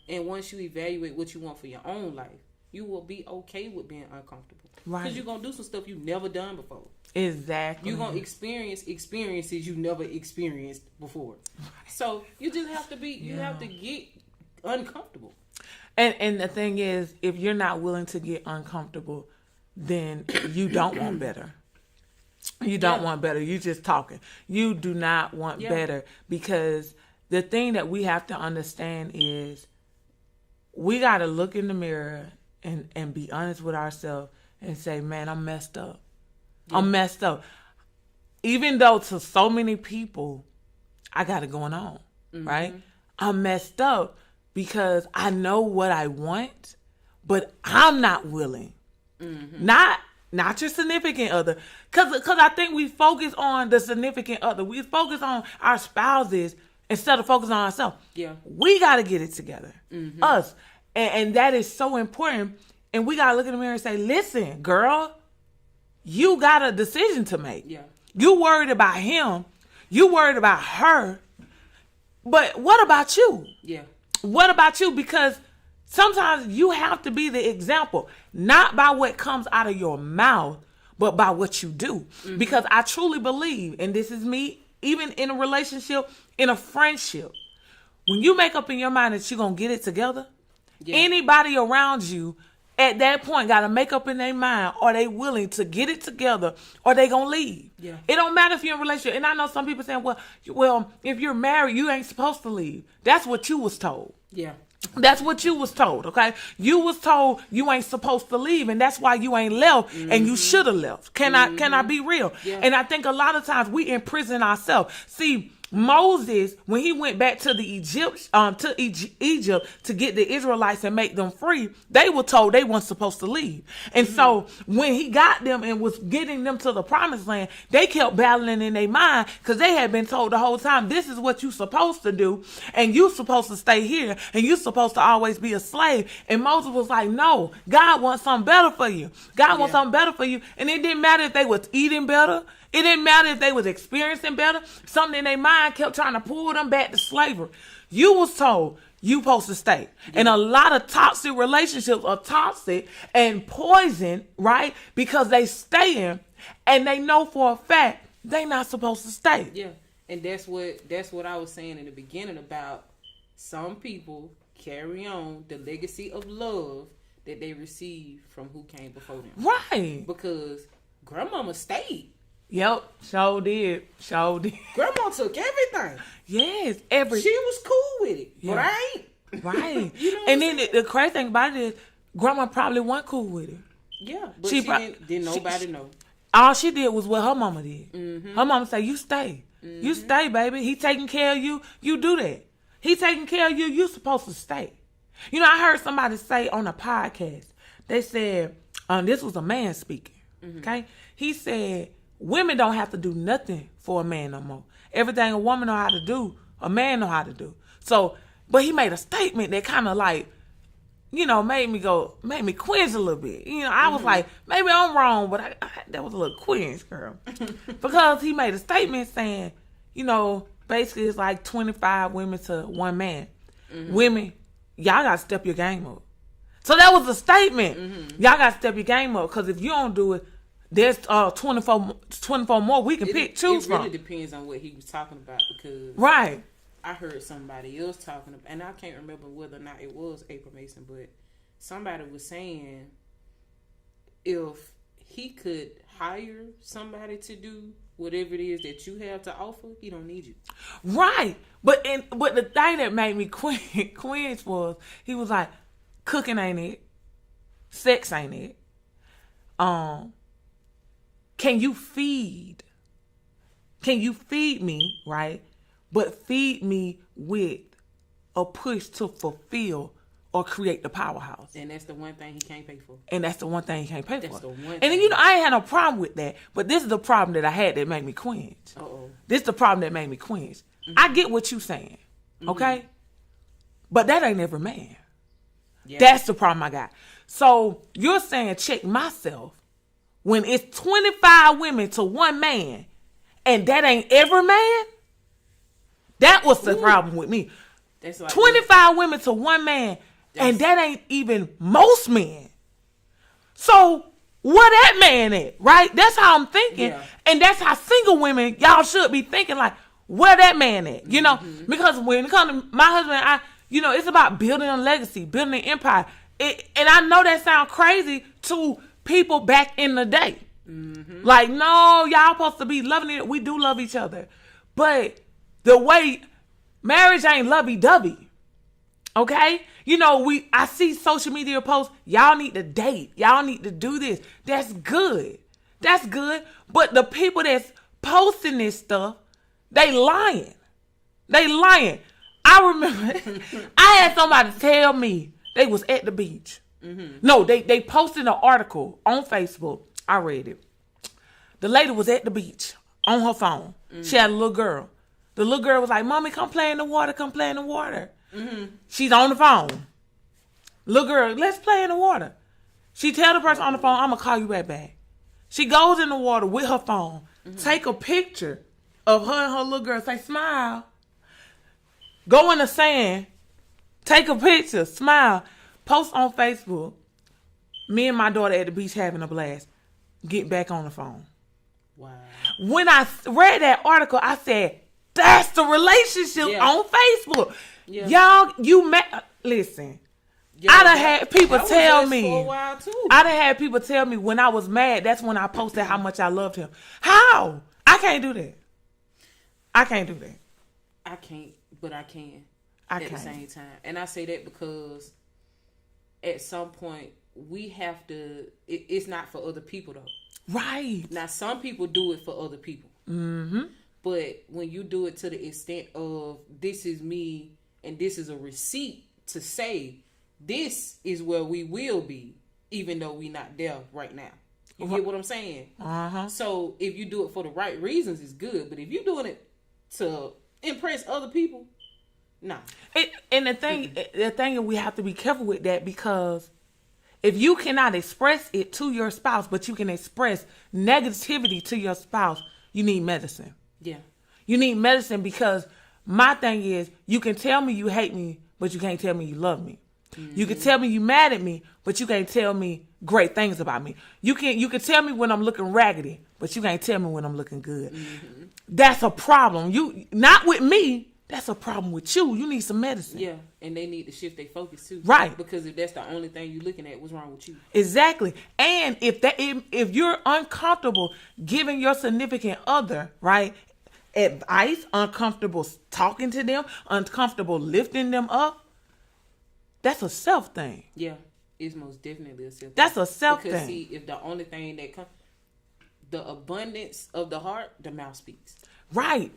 And once you evaluate what you want for your own life, you will be okay with being uncomfortable. Right. Because you're going to do some stuff you've never done before. Exactly. You're going to experience experiences you never experienced before. So you just have to you have to get uncomfortable. And the thing is, if you're not willing to get uncomfortable, then you don't want better. You don't want better. You just talking. You do not want better, because the thing that we have to understand is we got to look in the mirror and be honest with ourselves and say, man, I'm messed up. Yeah. I'm messed up. Even though to so many people, I got it going on, right? I'm messed up because I know what I want, but I'm not willing. Not your significant other. Cause I think we focus on the significant other. We focus on our spouses instead of focusing on ourselves. Yeah. We got to get it together. Us. And that is so important. And we got to look in the mirror and say, listen, girl, you got a decision to make. Yeah. You worried about him. You worried about her. But what about you? Yeah. What about you? Because sometimes you have to be the example, not by what comes out of your mouth, but by what you do. Because I truly believe, and this is me, even in a relationship, in a friendship, when you make up in your mind that you're going to get it together, anybody around you at that point got to make up in their mind, are they willing to get it together, or they going to leave? Yeah. It don't matter if you're in a relationship. And I know some people saying, well, if you're married, you ain't supposed to leave. That's what you was told. Yeah. That's what you was told, okay? You was told you ain't supposed to leave, and that's why you ain't left, and you should have left. Can I be real? Yeah. And I think a lot of times we imprison ourselves. See, Moses, when he went back to the Egypt to get the Israelites and make them free, they were told they weren't supposed to leave. And so when he got them and was getting them to the promised land, they kept battling in their mind because they had been told the whole time, this is what you're supposed to do, and you're supposed to stay here, and you're supposed to always be a slave. And Moses was like, no, God wants something better for you. God wants something better for you. And it didn't matter if they was eating better. It didn't matter if they was experiencing better. Something in their mind kept trying to pull them back to slavery. You was told you supposed to stay. Yeah. And a lot of toxic relationships are toxic and poison, right? Because they stay in and they know for a fact they not supposed to stay. Yeah. And that's what I was saying in the beginning about some people carry on the legacy of love that they received from who came before them. Right. Because grandmama stayed. Yep, sure did. Grandma took everything. Yes, She was cool with it, yeah. Right? Right. You know, and then the crazy thing about it is, Grandma probably wasn't cool with it. Yeah, but she didn't nobody know. All she did was what her mama did. Her mama said, "You stay, you stay, baby. He taking care of you. You do that. He taking care of you. You supposed to stay." You know, I heard somebody say on a podcast. They said, this was a man speaking. Okay, he said, women don't have to do nothing for a man no more. Everything a woman know how to do, a man know how to do. So, but he made a statement that kind of like, you know, made me cringe a little bit. You know, I was like, maybe I'm wrong, but that was a little cringe, girl. Because he made a statement saying, you know, basically it's like 25 women to one man. Women, y'all got to step your game up. So that was a statement. Y'all got to step your game up, because if you don't do it, there's 24 more we can choose from. It really depends on what he was talking about, because I heard somebody else talking about, and I can't remember whether or not it was April Mason, but somebody was saying if he could hire somebody to do whatever it is that you have to offer, he don't need you. Right. But the thing that made me cringe was, he was like, cooking ain't it, sex ain't it. Can you feed me, right? But feed me with a push to fulfill or create the powerhouse. And that's the one thing he can't pay for. That's the one thing. And then, you know, I ain't had no problem with that. But this is the problem that I had that made me cringe. This is the problem that made me cringe. I get what you saying, okay? But that ain't every man. Yeah. That's the problem I got. So you're saying check myself when it's 25 women to one man, and that ain't every man? That was the problem with me. That's like 25 women to one man, and that ain't even most men. So where that man at, right? That's how I'm thinking. Yeah. And that's how single women, y'all should be thinking, like, where that man at? You know, because when it comes to my husband, it's about building a legacy, building an empire. And I know that sounds crazy to people back in the day. Mm-hmm. Like, no, y'all supposed to be loving it. We do love each other. But the way marriage ain't lovey-dovey. Okay? I see social media posts, y'all need to date. Y'all need to do this. That's good. That's good. But the people that's posting this stuff, they lying. They lying. I remember I had somebody tell me they was at the beach. Mm-hmm. No, they posted an article on Facebook. I read it. The lady was at the beach on her phone. Mm-hmm. She had a little girl. The little girl was like, Mommy, come play in the water. Come play in the water. Mm-hmm. She's on the phone. Little girl, let's play in the water. She tell the person on the phone, I'm going to call you right back. She goes in the water with her phone, take a picture of her and her little girl, say, smile. Go in the sand, take a picture, smile, post on Facebook. Me and my daughter at the beach having a blast. Get back on the phone. Wow. When I read that article, I said, that's the relationship on Facebook. Yeah. Y'all, listen. Yeah, I done had people tell me. For a while too. I done had people tell me when I was mad, that's when I posted how much I loved him. How? I can't do that. I can't do that. I can't, but I can. At the same time. And I say that because at some point we have to, it's not for other people though. Right. Now some people do it for other people. Mm-hmm. But when you do it to the extent of this is me and this is a receipt to say this is where we will be, even though we not there right now. You get what I'm saying? Uh-huh. So if you do it for the right reasons, it's good. But if you're doing it to impress other people, nah. And the thing is we have to be careful with that, because if you cannot express it to your spouse, but you can express negativity to your spouse, you need medicine. Yeah. You need medicine, because my thing is, you can tell me you hate me, but you can't tell me you love me. Mm-hmm. You can tell me you mad at me, but you can't tell me great things about me. You can tell me when I'm looking raggedy, but you can't tell me when I'm looking good. Mm-hmm. That's a problem. You not with me. That's a problem with you. You need some medicine. Yeah, and they need to shift their focus too. Right. Because if that's the only thing you're looking at, what's wrong with you? Exactly. And if you're uncomfortable giving your significant other, right, advice, uncomfortable talking to them, uncomfortable lifting them up, that's a self thing. Yeah, it's most definitely a self thing. That's a self thing. Because see, if the only thing that comes, the abundance of the heart, the mouth speaks. Right.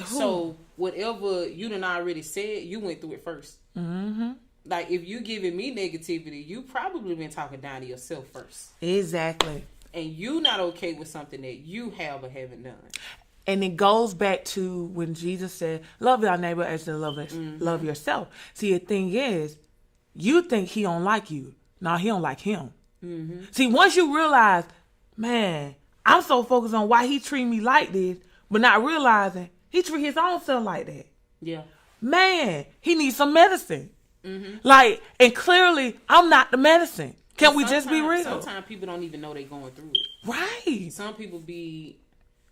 So whatever you done already said, you went through it first. Mm-hmm. Like if you giving me negativity, you probably been talking down to yourself first. Exactly. And you not okay with something that you have or haven't done. And it goes back to when Jesus said, love your neighbor as you love yourself. See, the thing is, you think he don't like you. No, he don't like him. Mm-hmm. See, once you realize, man, I'm so focused on why he treat me like this, but not realizing he treat his own self like that. Yeah. Man, he needs some medicine. Mm-hmm. Like, and clearly, I'm not the medicine. Can we just be real? Sometimes people don't even know they're going through it. Right. Some people be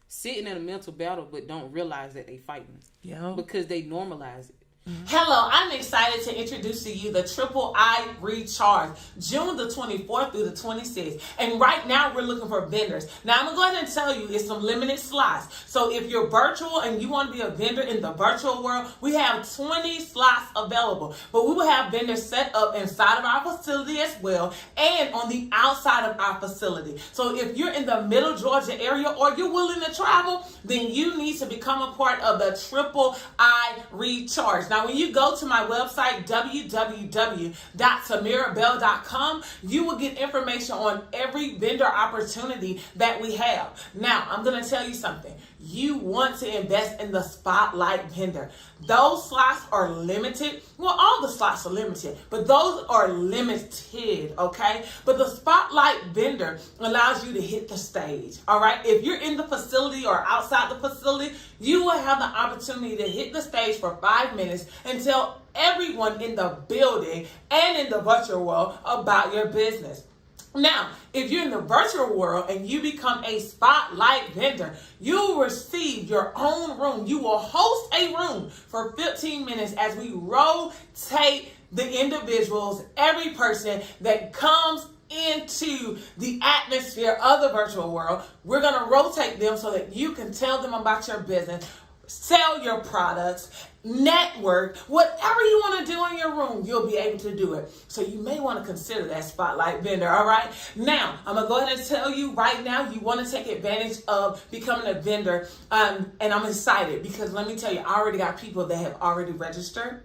sitting in a mental battle, but don't realize that they fighting. Yeah. Because they normalize it. Mm-hmm. Hello, I'm excited to introduce to you the Triple I Recharge, June the 24th through the 26th. And right now we're looking for vendors. Now I'm going to go ahead and tell you it's some limited slots. So if you're virtual and you want to be a vendor in the virtual world, we have 20 slots available. But we will have vendors set up inside of our facility as well and on the outside of our facility. So if you're in the middle Georgia area or you're willing to travel, then you need to become a part of the Triple I Recharge. Now, when you go to my website, www.timerabell.com, you will get information on every vendor opportunity that we have. Now, I'm going to tell you something. You want to invest in the spotlight vendor. Those slots are limited. Well, all the slots are limited, but those are limited, okay? But the spotlight vendor allows you to hit the stage, all right? If you're in the facility or outside the facility, you will have the opportunity to hit the stage for 5 minutes and tell everyone in the building and in the virtual world about your business. Now, if you're in the virtual world and you become a spotlight vendor, you will receive your own room. You will host a room for 15 minutes as we rotate the individuals, every person that comes into the atmosphere of the virtual world. We're going to rotate them so that you can tell them about your business, sell your products, network, whatever you want to do in your room, you'll be able to do it. So you may want to consider that spotlight vendor, all right? Now, I'm going to go ahead and tell you right now, you want to take advantage of becoming a vendor, and I'm excited because let me tell you, I already got people that have already registered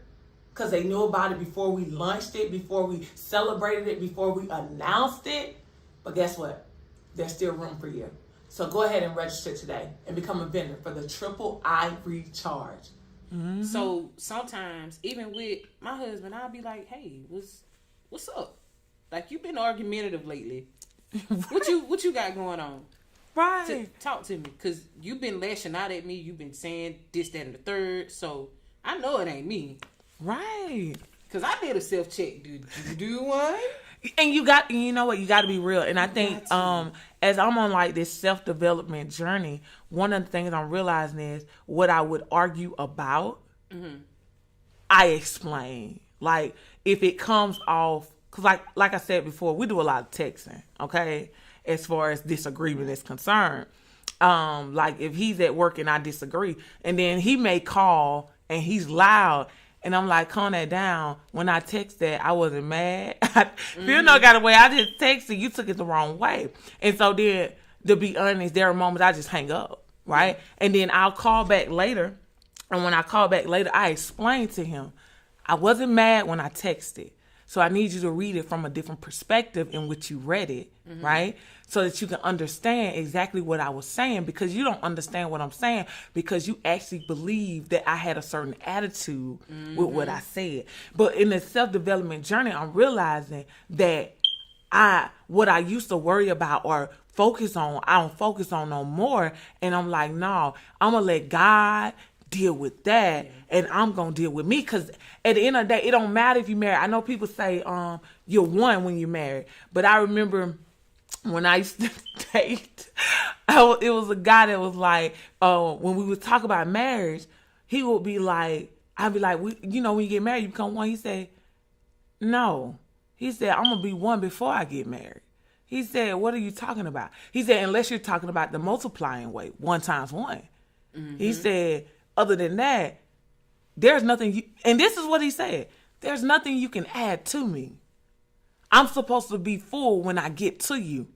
because they knew about it before we launched it, before we celebrated it, before we announced it. But guess what? There's still room for you. So go ahead and register today and become a vendor for the Triple I Recharge. Mm-hmm. So sometimes, even with my husband, I'll be like, "Hey, what's up? Like, you've been argumentative lately. What you got going on? Right. Talk to me, because you've been lashing out at me. You've been saying this, that, and the third. So I know it ain't me, Right? Because I did a self check. Did you do one? And you know what? You got to be real. And I think as I'm on like this self-development journey, one of the things I'm realizing is what I would argue about, I explain. Like, if it comes off, because like I said before, we do a lot of texting, okay, as far as disagreement is concerned. Like, if he's at work and I disagree, and then he may call and he's loud, and I'm like, calm that down. When I text that, I wasn't mad. You know, got away. I just texted. You took it the wrong way. And so then, to be honest, there are moments I just hang up, right? And then I'll call back later. And when I call back later, I explain to him, I wasn't mad when I texted. So I need you to read it from a different perspective in which you read it, right? So that you can understand exactly what I was saying, because you don't understand what I'm saying because you actually believe that I had a certain attitude with what I said. But in the self-development journey, I'm realizing that what I used to worry about or focus on, I don't focus on no more. And I'm like, no, I'm going to let God deal with that, and I'm gonna deal with me, because at the end of the day, it don't matter if you married. I know people say you're one when you're married, but I remember when I used to date, it was a guy that was like, when we would talk about marriage, he would be like, I'd be like, when you get married, you become one. He said, no. He said, I'm gonna be one before I get married. He said, what are you talking about? He said, unless you're talking about the multiplying way, 1 times 1. He said, other than that, there's nothing and this is what he said, there's nothing you can add to me. I'm supposed to be full when I get to you,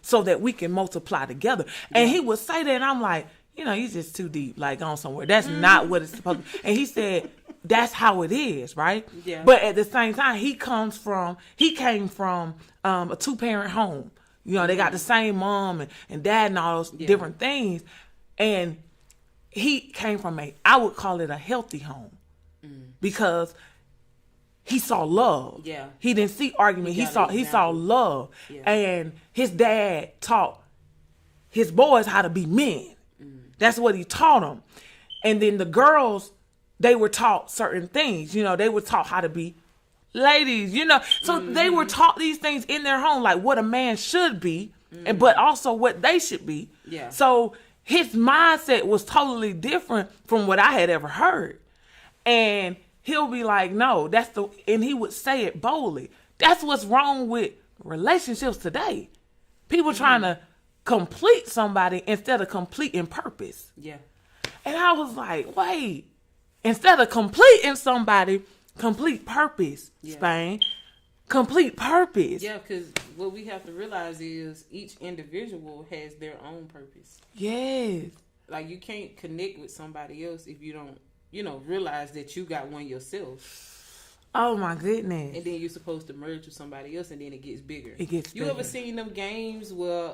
so that we can multiply together. And he would say that, and I'm like, you're just too deep, like on somewhere. That's not what it's supposed to be. And he said, that's how it is, right? Yeah. But at the same time, he came from a 2-parent home. They got the same mom and dad and all those different things. And he came from I would call it a healthy home, because he saw love. Yeah. He didn't see argument. He saw love. Yeah. And his dad taught his boys how to be men. That's what he taught them. And then the girls, they were taught certain things. They were taught how to be ladies, So they were taught these things in their home, like what a man should be, but also what they should be. Yeah. So his mindset was totally different from what I had ever heard. And he'll be like, no, and he would say it boldly. That's what's wrong with relationships today. People trying to complete somebody instead of completing purpose. Yeah. And I was like, wait, instead of completing somebody, complete purpose, Spain. Complete purpose. Yeah, because what we have to realize is each individual has their own purpose. Yes. Like, you can't connect with somebody else if you don't realize that you got one yourself. Oh my goodness. And then you're supposed to merge with somebody else, and then it gets bigger. It gets You bigger. ever seen them games where,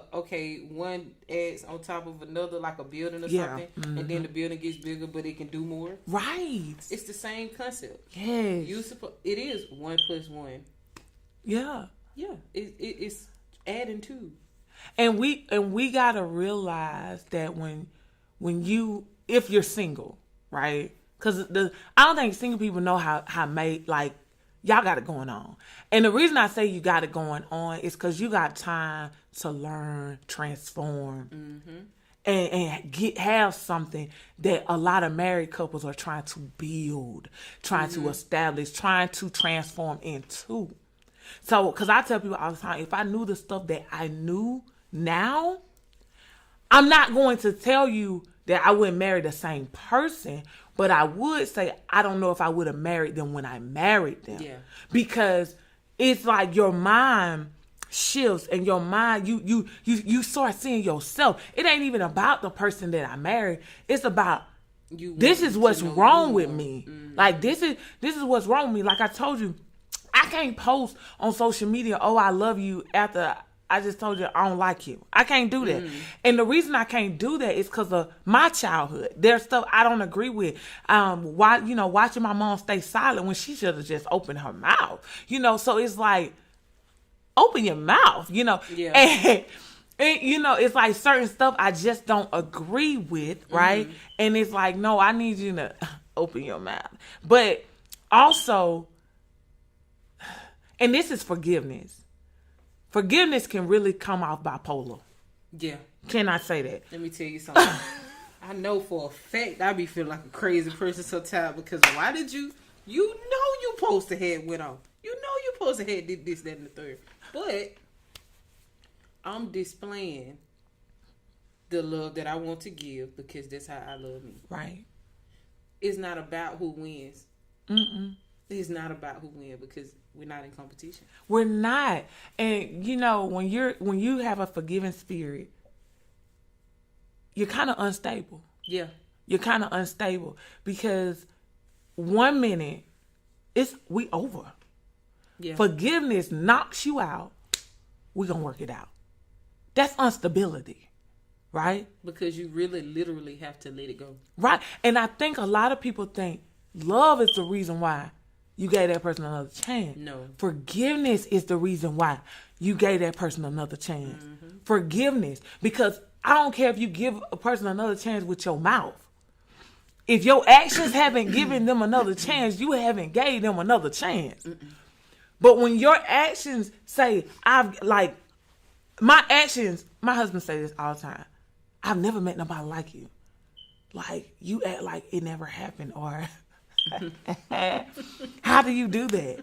one adds on top of another, like a building or something, and then the building gets bigger, but it can do more? Right. It's the same concept. Yes. It is 1 + 1. Yeah. Yeah. It's adding to. And we gotta realize that if you're single, right? Because I don't think single people know how y'all got it going on. And the reason I say you got it going on is because you got time to learn, transform, and have something that a lot of married couples are trying to build, trying to establish, trying to transform into. So, because I tell people all the time, if I knew the stuff that I knew now, I'm not going to tell you that I wouldn't marry the same person, but I would say I don't know if I would have married them when I married them. Yeah. Because it's like your mind shifts and your mind, you start seeing yourself. It ain't even about the person that I married. It's about this is what's wrong with me. Like this is what's wrong with me. Like I told you, I can't post on social media, oh, I love you, after I just told you I don't like you. I can't do that. And the reason I can't do that is because of my childhood. There's stuff I don't agree with. Watching my mom stay silent when she should have just opened her mouth. So it's like, open your mouth, Yeah. And it's like certain stuff I just don't agree with, right? And it's like, no, I need you to open your mouth. But also, and this is forgiveness. Forgiveness can really come off bipolar. Yeah. Can I say that? Let me tell you something. I know for a fact I be feeling like a crazy person sometimes because why did you supposed to have went off. You supposed to have did this, that, and the third. But I'm displaying the love that I want to give because that's how I love me. Right. It's not about who wins. It's not about who wins because we're not in competition. We're not. And when you have a forgiving spirit, you're kind of unstable. Yeah. You're kind of unstable because 1 minute we over. Yeah. Forgiveness knocks you out. We're going to work it out. That's instability. Right? Because you really literally have to let it go. Right. And I think a lot of people think love is the reason why you gave that person another chance. No. Forgiveness is the reason why you gave that person another chance. Forgiveness. Because I don't care if you give a person another chance with your mouth. If your actions haven't given them another chance, you haven't gave them another chance. But when your actions say, my husband say this all the time. I've never met nobody like you. Like, you act like it never happened, or how do you do that?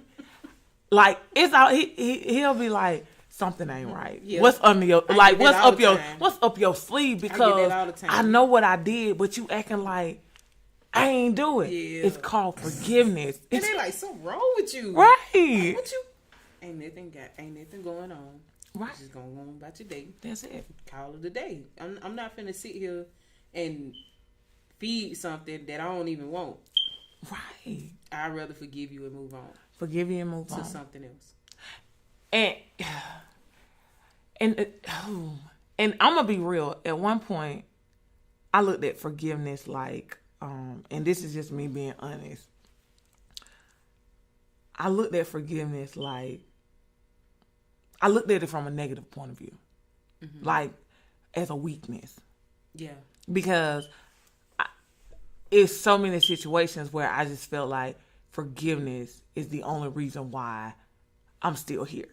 Like, it's all he'll be like, something ain't right. Yeah. What's under your what's up your sleeve? Because I know what I did, but you acting like I ain't do it. Yeah. It's called forgiveness. And they like, something wrong with you. Right. Like, what you ain't nothing going on. Right. Just going on about your day. That's it. Call it a day. I'm not finna sit here and feed something that I don't even want. Right. I'd rather forgive you and move on. Forgive you and move on to something else. And I'm gonna be real. At one point, I looked at forgiveness like, and this is just me being honest. I looked at forgiveness like, I looked at it from a negative point of view, like as a weakness. Yeah. Because it's so many situations where I just felt like forgiveness is the only reason why I'm still here.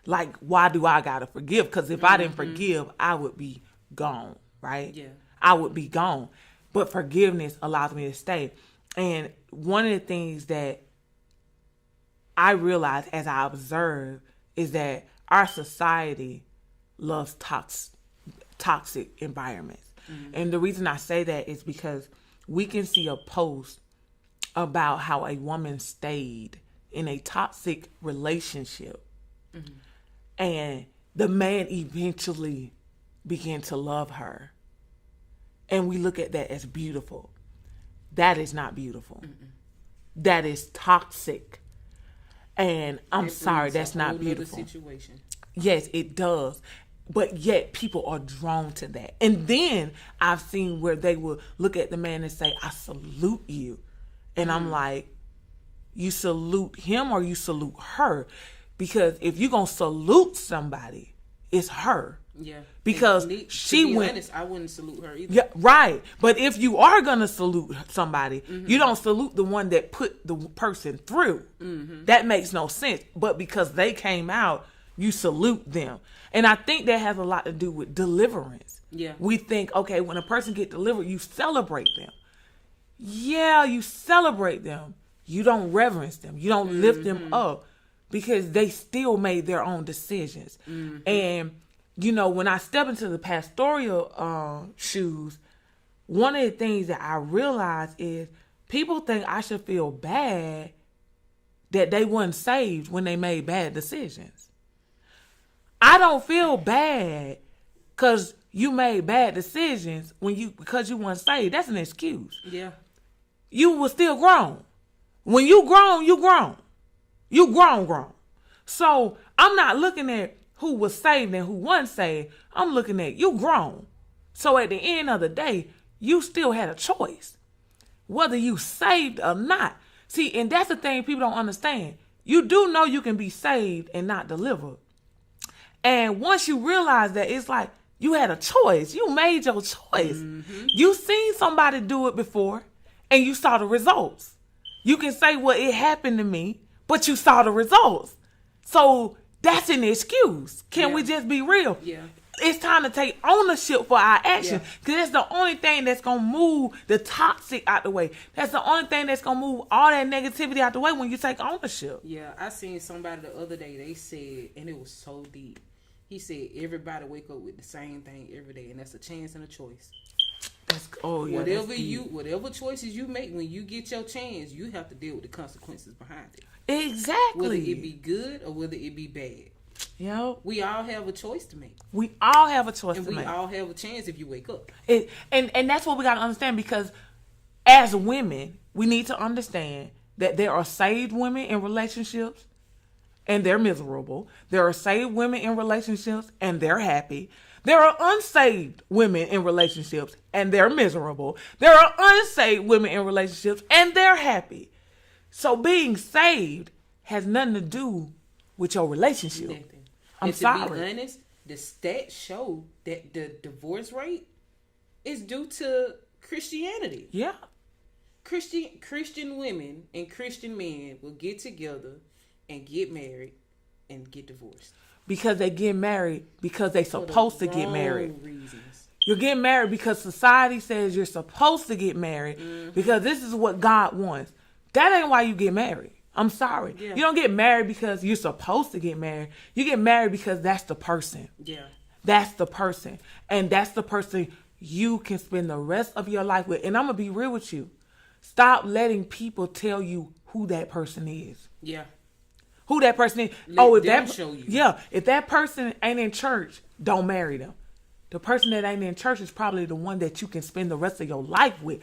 Like, why do I gotta forgive? Because if I didn't forgive, I would be gone, right? Yeah. I would be gone. But forgiveness allows me to stay. And one of the things that I realized as I observed is that our society loves toxic environments. And the reason I say that is because we can see a post about how a woman stayed in a toxic relationship and the man eventually began to love her. And we look at that as beautiful. that is not beautiful. That is toxic. And I'm sorry, that's not beautiful. Situation. Yes, it does. But yet people are drawn to that. And then I've seen where they will look at the man and say, I salute you. And I'm like, you salute him or you salute her? Because if you're going to salute somebody, it's her. Yeah. Because she went. Honest, I wouldn't salute her either. Yeah, right. But if you are going to salute somebody, you don't salute the one that put the person through. That makes no sense. But because they came out, you salute them. And I think that has a lot to do with deliverance. Yeah. We think, okay, when a person get delivered, you celebrate them. Yeah, you celebrate them. You don't reverence them. You don't lift them up because they still made their own decisions. And, you know, when I step into the pastoral shoes, one of the things that I realize is people think I should feel bad that they weren't saved when they made bad decisions. I don't feel bad because you made bad decisions because you weren't saved. That's an excuse. Yeah. You were still grown. When you grown, you grown. You grown. So I'm not looking at who was saved and who wasn't saved. I'm looking at you grown. So at the end of the day, you still had a choice, whether you saved or not. See, and that's the thing people don't understand. You do know you can be saved and not delivered. And once you realize that, it's like you had a choice. You made your choice. You seen somebody do it before and you saw the results. You can say, well, it happened to me, but you saw the results. So that's an excuse. Can we just be real? Yeah. It's time to take ownership for our actions, because that's the only thing that's going to move the toxic out the way. That's the only thing that's going to move all that negativity out the way when you take ownership. Yeah, I seen somebody the other day, they said, and it was so deep. He said, everybody wake up with the same thing every day, and that's a chance and a choice. Whatever choices you make, when you get your chance, you have to deal with the consequences behind it. Exactly. Whether it be good or whether it be bad. Yep. We all have a choice to make. We all have a choice to make. And we all have a chance if you wake up. And that's what we got to understand, because as women, we need to understand that there are saved women in relationships and they're miserable. There are saved women in relationships and they're happy. There are unsaved women in relationships and they're miserable. There are unsaved women in relationships and they're happy. So being saved has nothing to do with your relationship. Nothing. I'm sorry. To be honest, the stats show that the divorce rate is due to Christianity. Yeah. Christian women and Christian men will get together and get married and get divorced. Because they get married because they supposed to get married. Reasons. You're getting married because society says you're supposed to get married because this is what God wants. That ain't why you get married. I'm sorry. Yeah. You don't get married because you're supposed to get married. You get married because that's the person. Yeah. That's the person. And that's the person you can spend the rest of your life with. And I'm going to be real with you. Stop letting people tell you who that person is. Yeah. Who that person is. Let them show you. Yeah. If that person ain't in church, don't marry them. The person that ain't in church is probably the one that you can spend the rest of your life with.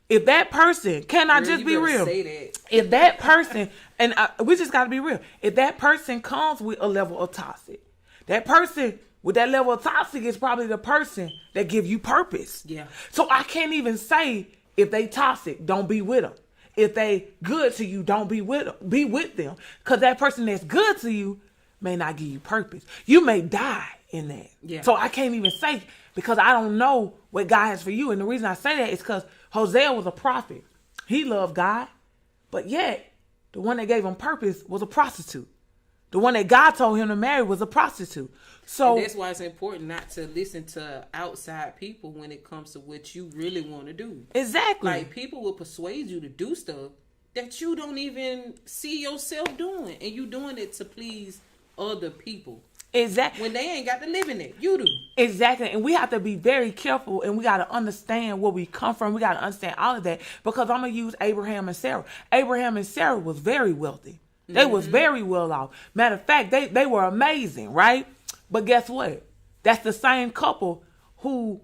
If that person, can I just be real? Say that. If that person, and we just got to be real. If that person comes with a level of toxic, that person with that level of toxic is probably the person that give you purpose. Yeah. So I can't even say if they toxic, don't be with them. If they good to you, don't be with them. Be with them. Because that person that's good to you may not give you purpose. You may die in that. Yeah. So I can't even say, because I don't know what God has for you. And the reason I say that is because Hosea was a prophet. He loved God. But yet, the one that gave him purpose was a prostitute. The one that God told him to marry was a prostitute. So and that's why it's important not to listen to outside people when it comes to what you really want to do. Exactly. Like, people will persuade you to do stuff that you don't even see yourself doing. And you doing it to please other people. Exactly. When they ain't got to live in it. You do. Exactly. And we have to be very careful, and we got to understand where we come from. We got to understand all of that, because I'm going to use Abraham and Sarah. Abraham and Sarah was very wealthy. They was very well off. Matter of fact, they were amazing, right? But guess what? That's the same couple who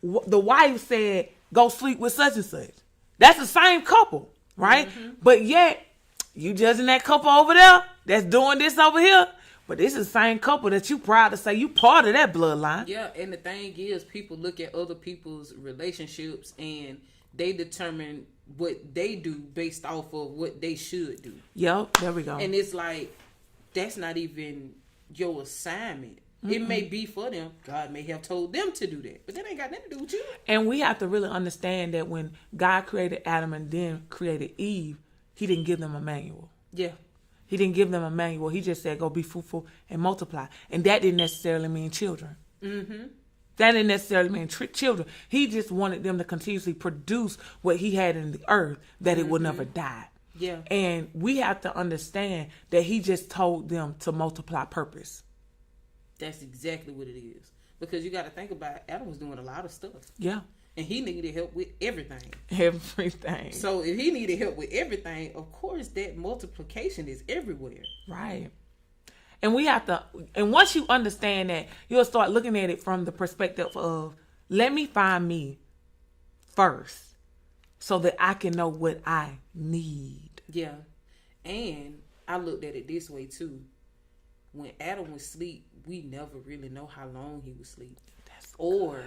the wife said, go sleep with such and such. That's the same couple, right? But yet, you judging that couple over there that's doing this over here. But this is the same couple that you proud to say you part of that bloodline. Yeah, and the thing is, people look at other people's relationships and they determine what they do based off of what they should do. Yep, there we go. And it's like, that's not even your assignment. It may be for them. God may have told them to do that. But that ain't got nothing to do with you. And we have to really understand that when God created Adam and then created Eve, he didn't give them a manual. Yeah. He didn't give them a manual. He just said, go be fruitful and multiply. And that didn't necessarily mean children. Mm-hmm. That didn't necessarily mean children. He just wanted them to continuously produce what he had in the earth, that it would never die. Yeah. And we have to understand that he just told them to multiply purpose. That's exactly what it is. Because you got to think about it, Adam was doing a lot of stuff. Yeah. And he needed help with everything. Everything. So if he needed help with everything, of course that multiplication is everywhere. Right. And we have to, and once you understand that, you'll start looking at it from the perspective of, let me find me first so that I can know what I need. Yeah. And I looked at it this way too. When Adam was asleep, we never really know how long he was asleep. That's or good.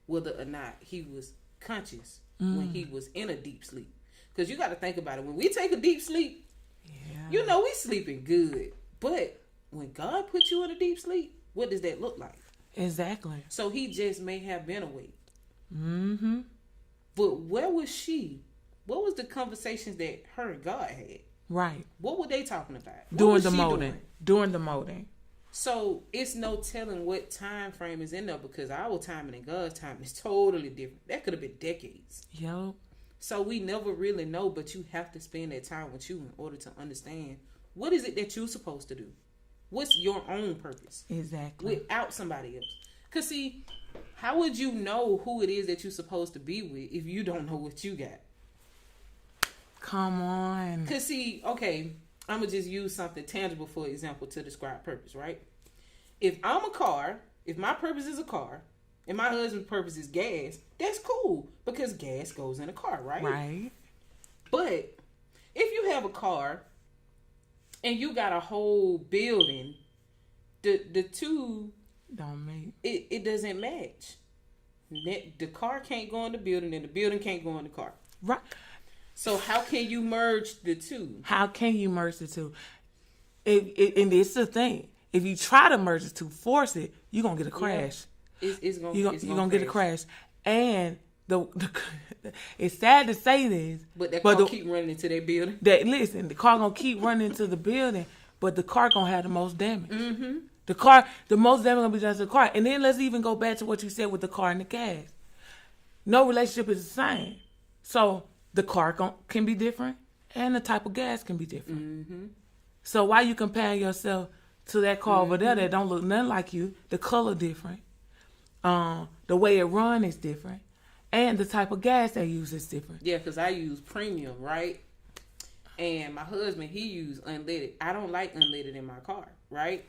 whether or not he was conscious when he was in a deep sleep. Because you got to think about it. When we take a deep sleep, you know we sleeping good. But when God puts you in a deep sleep, what does that look like? Exactly. So he just may have been awake. Mm-hmm. But where was she? What was the conversations that her and God had? Right. What were they talking about? During the molding. During the molding. So it's no telling what time frame is in there, because our timing and God's timing is totally different. That could have been decades. Yep. So we never really know, but you have to spend that time with you in order to understand what is it that you're supposed to do. What's your own purpose? Exactly. Without somebody else. Because see, how would you know who it is that you're supposed to be with if you don't know what you got? Come on. Because see, okay, I'm going to just use something tangible, for example, to describe purpose, right? If I'm a car, if my purpose is a car, and my husband's purpose is gas, that's cool, because gas goes in a car, right? Right. But if you have a car and you got a whole building, the two Don't make. it doesn't match. The car can't go in the building, and the building can't go in the car. Right. So how can you merge the two? How can you merge the two? And it's the thing. If you try to merge the two, force it, you're going to get a crash. Yeah. You're You're going to get a crash. And it's sad to say this. But that car keep running into their building. Listen, the car going to keep running into the building, but the car going to have the most damage. Mm-hmm. The most damage going to be done to the car. And then let's even go back to what you said with the car and the gas. No relationship is the same. So the car can be different, and the type of gas can be different. Mm-hmm. So why you comparing yourself to that car over there that don't look nothing like you? The color different, the way it run is different, and the type of gas they use is different. Yeah, because I use premium, right? And my husband, he used unleaded. I don't like unleaded in my car, right?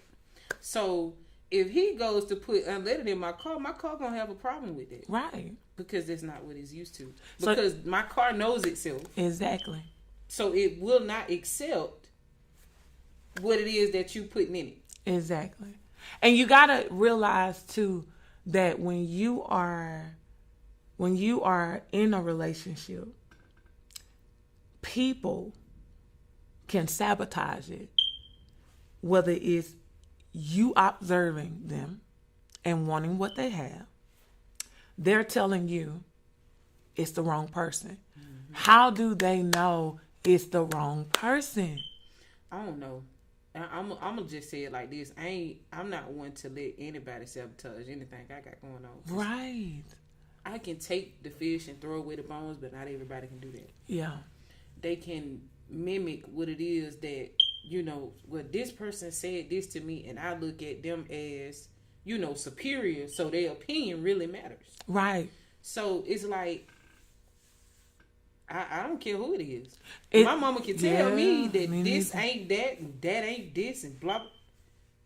So if he goes to put unleaded in my car gonna have a problem with it. Right. Because that's not what it's used to. Because my car knows itself. Exactly. So it will not accept what it is that you putting in it. Exactly. And you gotta realize too that when you are in a relationship, people can sabotage it. Whether it's you observing them and wanting what they have, they're telling you it's the wrong person. Mm-hmm. How do they know it's the wrong person? I don't know. I'm gonna just say it like this. I'm not one to let anybody sabotage anything I got going on. Right. I can take the fish and throw away the bones, but not everybody can do that. Yeah. They can mimic what it is that, well, this person said this to me, and I look at them as, superior, so their opinion really matters. Right. So it's like, I don't care who it is. My mama can tell me that this ain't that, and that ain't this, and blah, blah.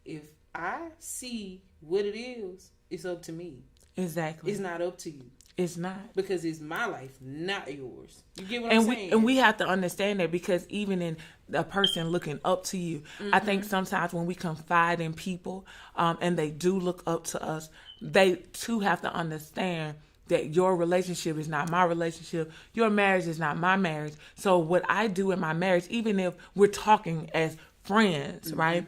If I see what it is, it's up to me. Exactly. It's not up to you. It's not. Because it's my life, not yours. You get what I'm saying? And we have to understand that, because even in a person looking up to you, I think sometimes when we confide in people and they do look up to us, they too have to understand that your relationship is not my relationship. Your marriage is not my marriage. So what I do in my marriage, even if we're talking as friends, right?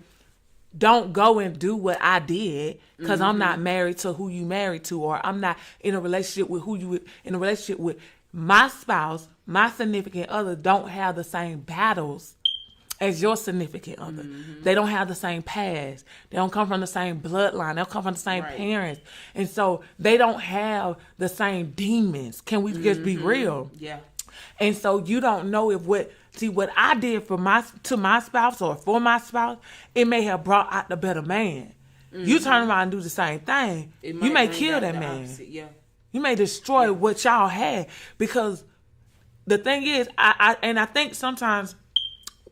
Don't go and do what I did because I'm not married to who you married to, or I'm not in a relationship with who you in a relationship with. My spouse, my significant other don't have the same battles as your significant other. They don't have the same past. They don't come from the same bloodline. They don't come from the same parents. And so they don't have the same demons. Can we just be real? Yeah. And so you don't know if what I did for my spouse or for my spouse, it may have brought out the better man. You turn around and do the same thing, you may kill that man. Opposite. Yeah. You may destroy what y'all had, because the thing is, I think sometimes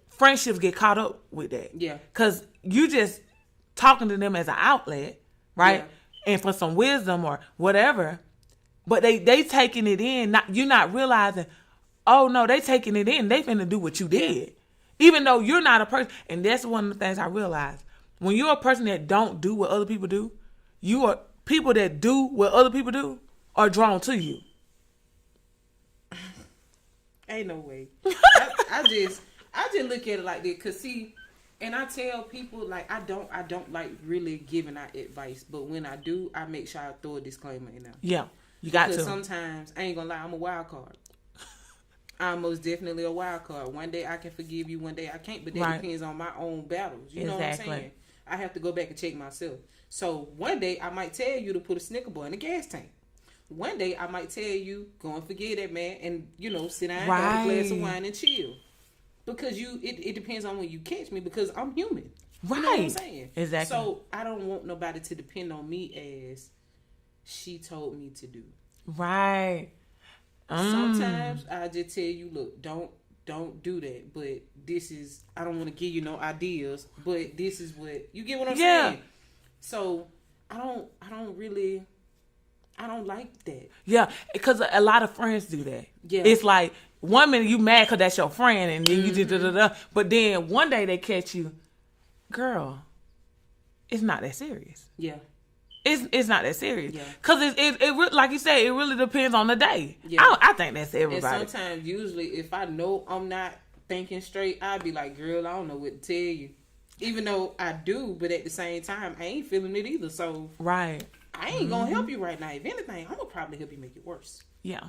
friendships get caught up with that. Yeah. Because you just talking to them as an outlet, right? Yeah. And for some wisdom or whatever, but they taking it in. You're not realizing. Oh no, they taking it in. They finna do what you did. Even though you're not a person. And that's one of the things I realized. When you're a person that don't do what other people do, people that do what other people do are drawn to you. Ain't no way. I just look at it like that. Cause see, and I tell people, like, I don't like really giving out advice, but when I do, I make sure I throw a disclaimer in there. Yeah, you got because to. sometimes, I ain't gonna lie, I'm a wild card. I'm most definitely a wild card. One day I can forgive you, one day I can't, but that depends on my own battles. You know what I'm saying? I have to go back and check myself. So one day I might tell you to put a Snicker bar in the gas tank. One day I might tell you, go and forgive that man and, sit down and have a glass of wine and chill. Because it depends on when you catch me, because I'm human. Right. You know what I'm saying? Exactly. So I don't want nobody to depend on me as she told me to do. Right. Sometimes I just tell you, look, don't do that. But this is, I don't want to give you no ideas, but this is what you get what I'm saying. So I don't like that. Yeah, because a lot of friends do that. Yeah, it's like one minute you mad because that's your friend, and then you do da. But then one day they catch you, girl. It's not that serious. Yeah. It's not that serious. Yeah. Cause it like you said, it really depends on the day. Yeah. I think that's everybody. And sometimes, usually, if I know I'm not thinking straight, I'd be like, girl, I don't know what to tell you. Even though I do, but at the same time, I ain't feeling it either. So I ain't gonna help you right now. If anything, I'm gonna probably help you make it worse. Yeah.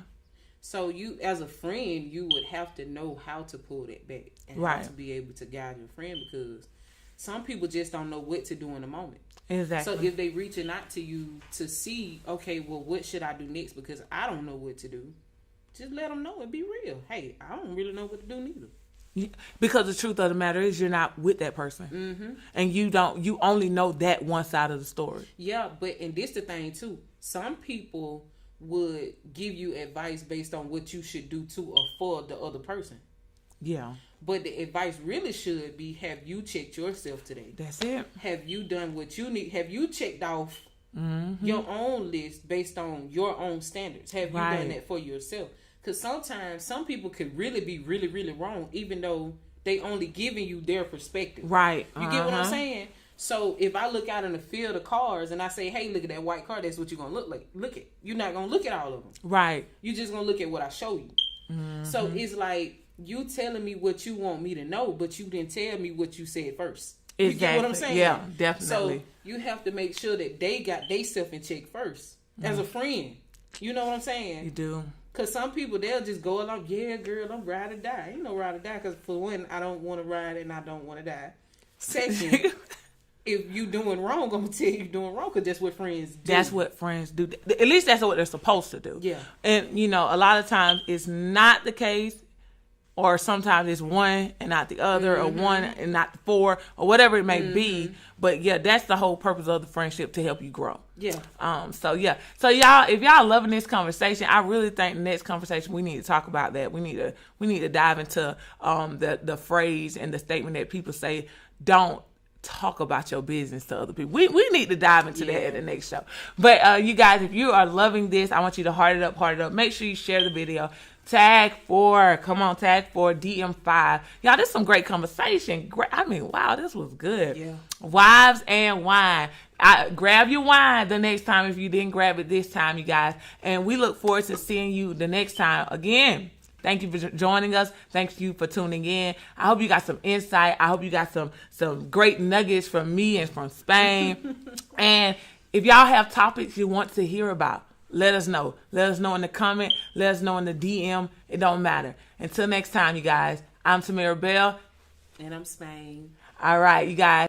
So you, as a friend, you would have to know how to pull that back and how to be able to guide your friend, because some people just don't know what to do in the moment. Exactly. So if they reaching out to you to see, okay, well, what should I do next? Because I don't know what to do. Just let them know and be real. Hey, I don't really know what to do neither. Yeah, because the truth of the matter is, you're not with that person, and you only know that one side of the story. Yeah, and this the thing too. Some people would give you advice based on what you should do to or for the other person. Yeah. But the advice really should be, have you checked yourself today? That's it. Have you done what you need? Have you checked off your own list based on your own standards? Have you done that for yourself? Because sometimes some people could really be really, really wrong, even though they only giving you their perspective. Right. You get what I'm saying? So if I look out in the field of cars and I say, hey, look at that white car, that's what you're going to look like. Look at. You're not going to look at all of them. Right. You're just going to look at what I show you. So it's like, you telling me what you want me to know, but you didn't tell me what you said first. You get what I'm saying? Yeah, definitely. So you have to make sure that they got they self in check first as a friend. You know what I'm saying? You do. Because some people, they'll just go along, yeah, girl, I'm ride or die. Ain't no ride or die, because for one, I don't want to ride and I don't want to die. Second, if you doing wrong, I'm going to tell you doing wrong, because that's what friends do. That's what friends do. At least that's what they're supposed to do. Yeah. And, a lot of times it's not the case. Or sometimes it's one and not the other, or one and not the four, or whatever it may be. But yeah, that's the whole purpose of the friendship, to help you grow. Yeah. So y'all, if y'all loving this conversation, I really think the next conversation we need to talk about that. We need to dive into the phrase and the statement that people say, don't talk about your business to other people. We need to dive into that at the next show. But you guys, if you are loving this, I want you to heart it up. Make sure you share the video. Tag 4. Come on, tag 4, DM5. Y'all, this is some great conversation. I mean, wow, this was good. Yeah. Wives and wine. Grab your wine the next time if you didn't grab it this time, you guys. And we look forward to seeing you the next time. Again, thank you for joining us. Thank you for tuning in. I hope you got some insight. I hope you got some great nuggets from me and from Spain. And if y'all have topics you want to hear about, let us know. Let us know in the comment. Let us know in the DM. It don't matter. Until next time, you guys, I'm Timera Bell. And I'm Spain. All right, you guys.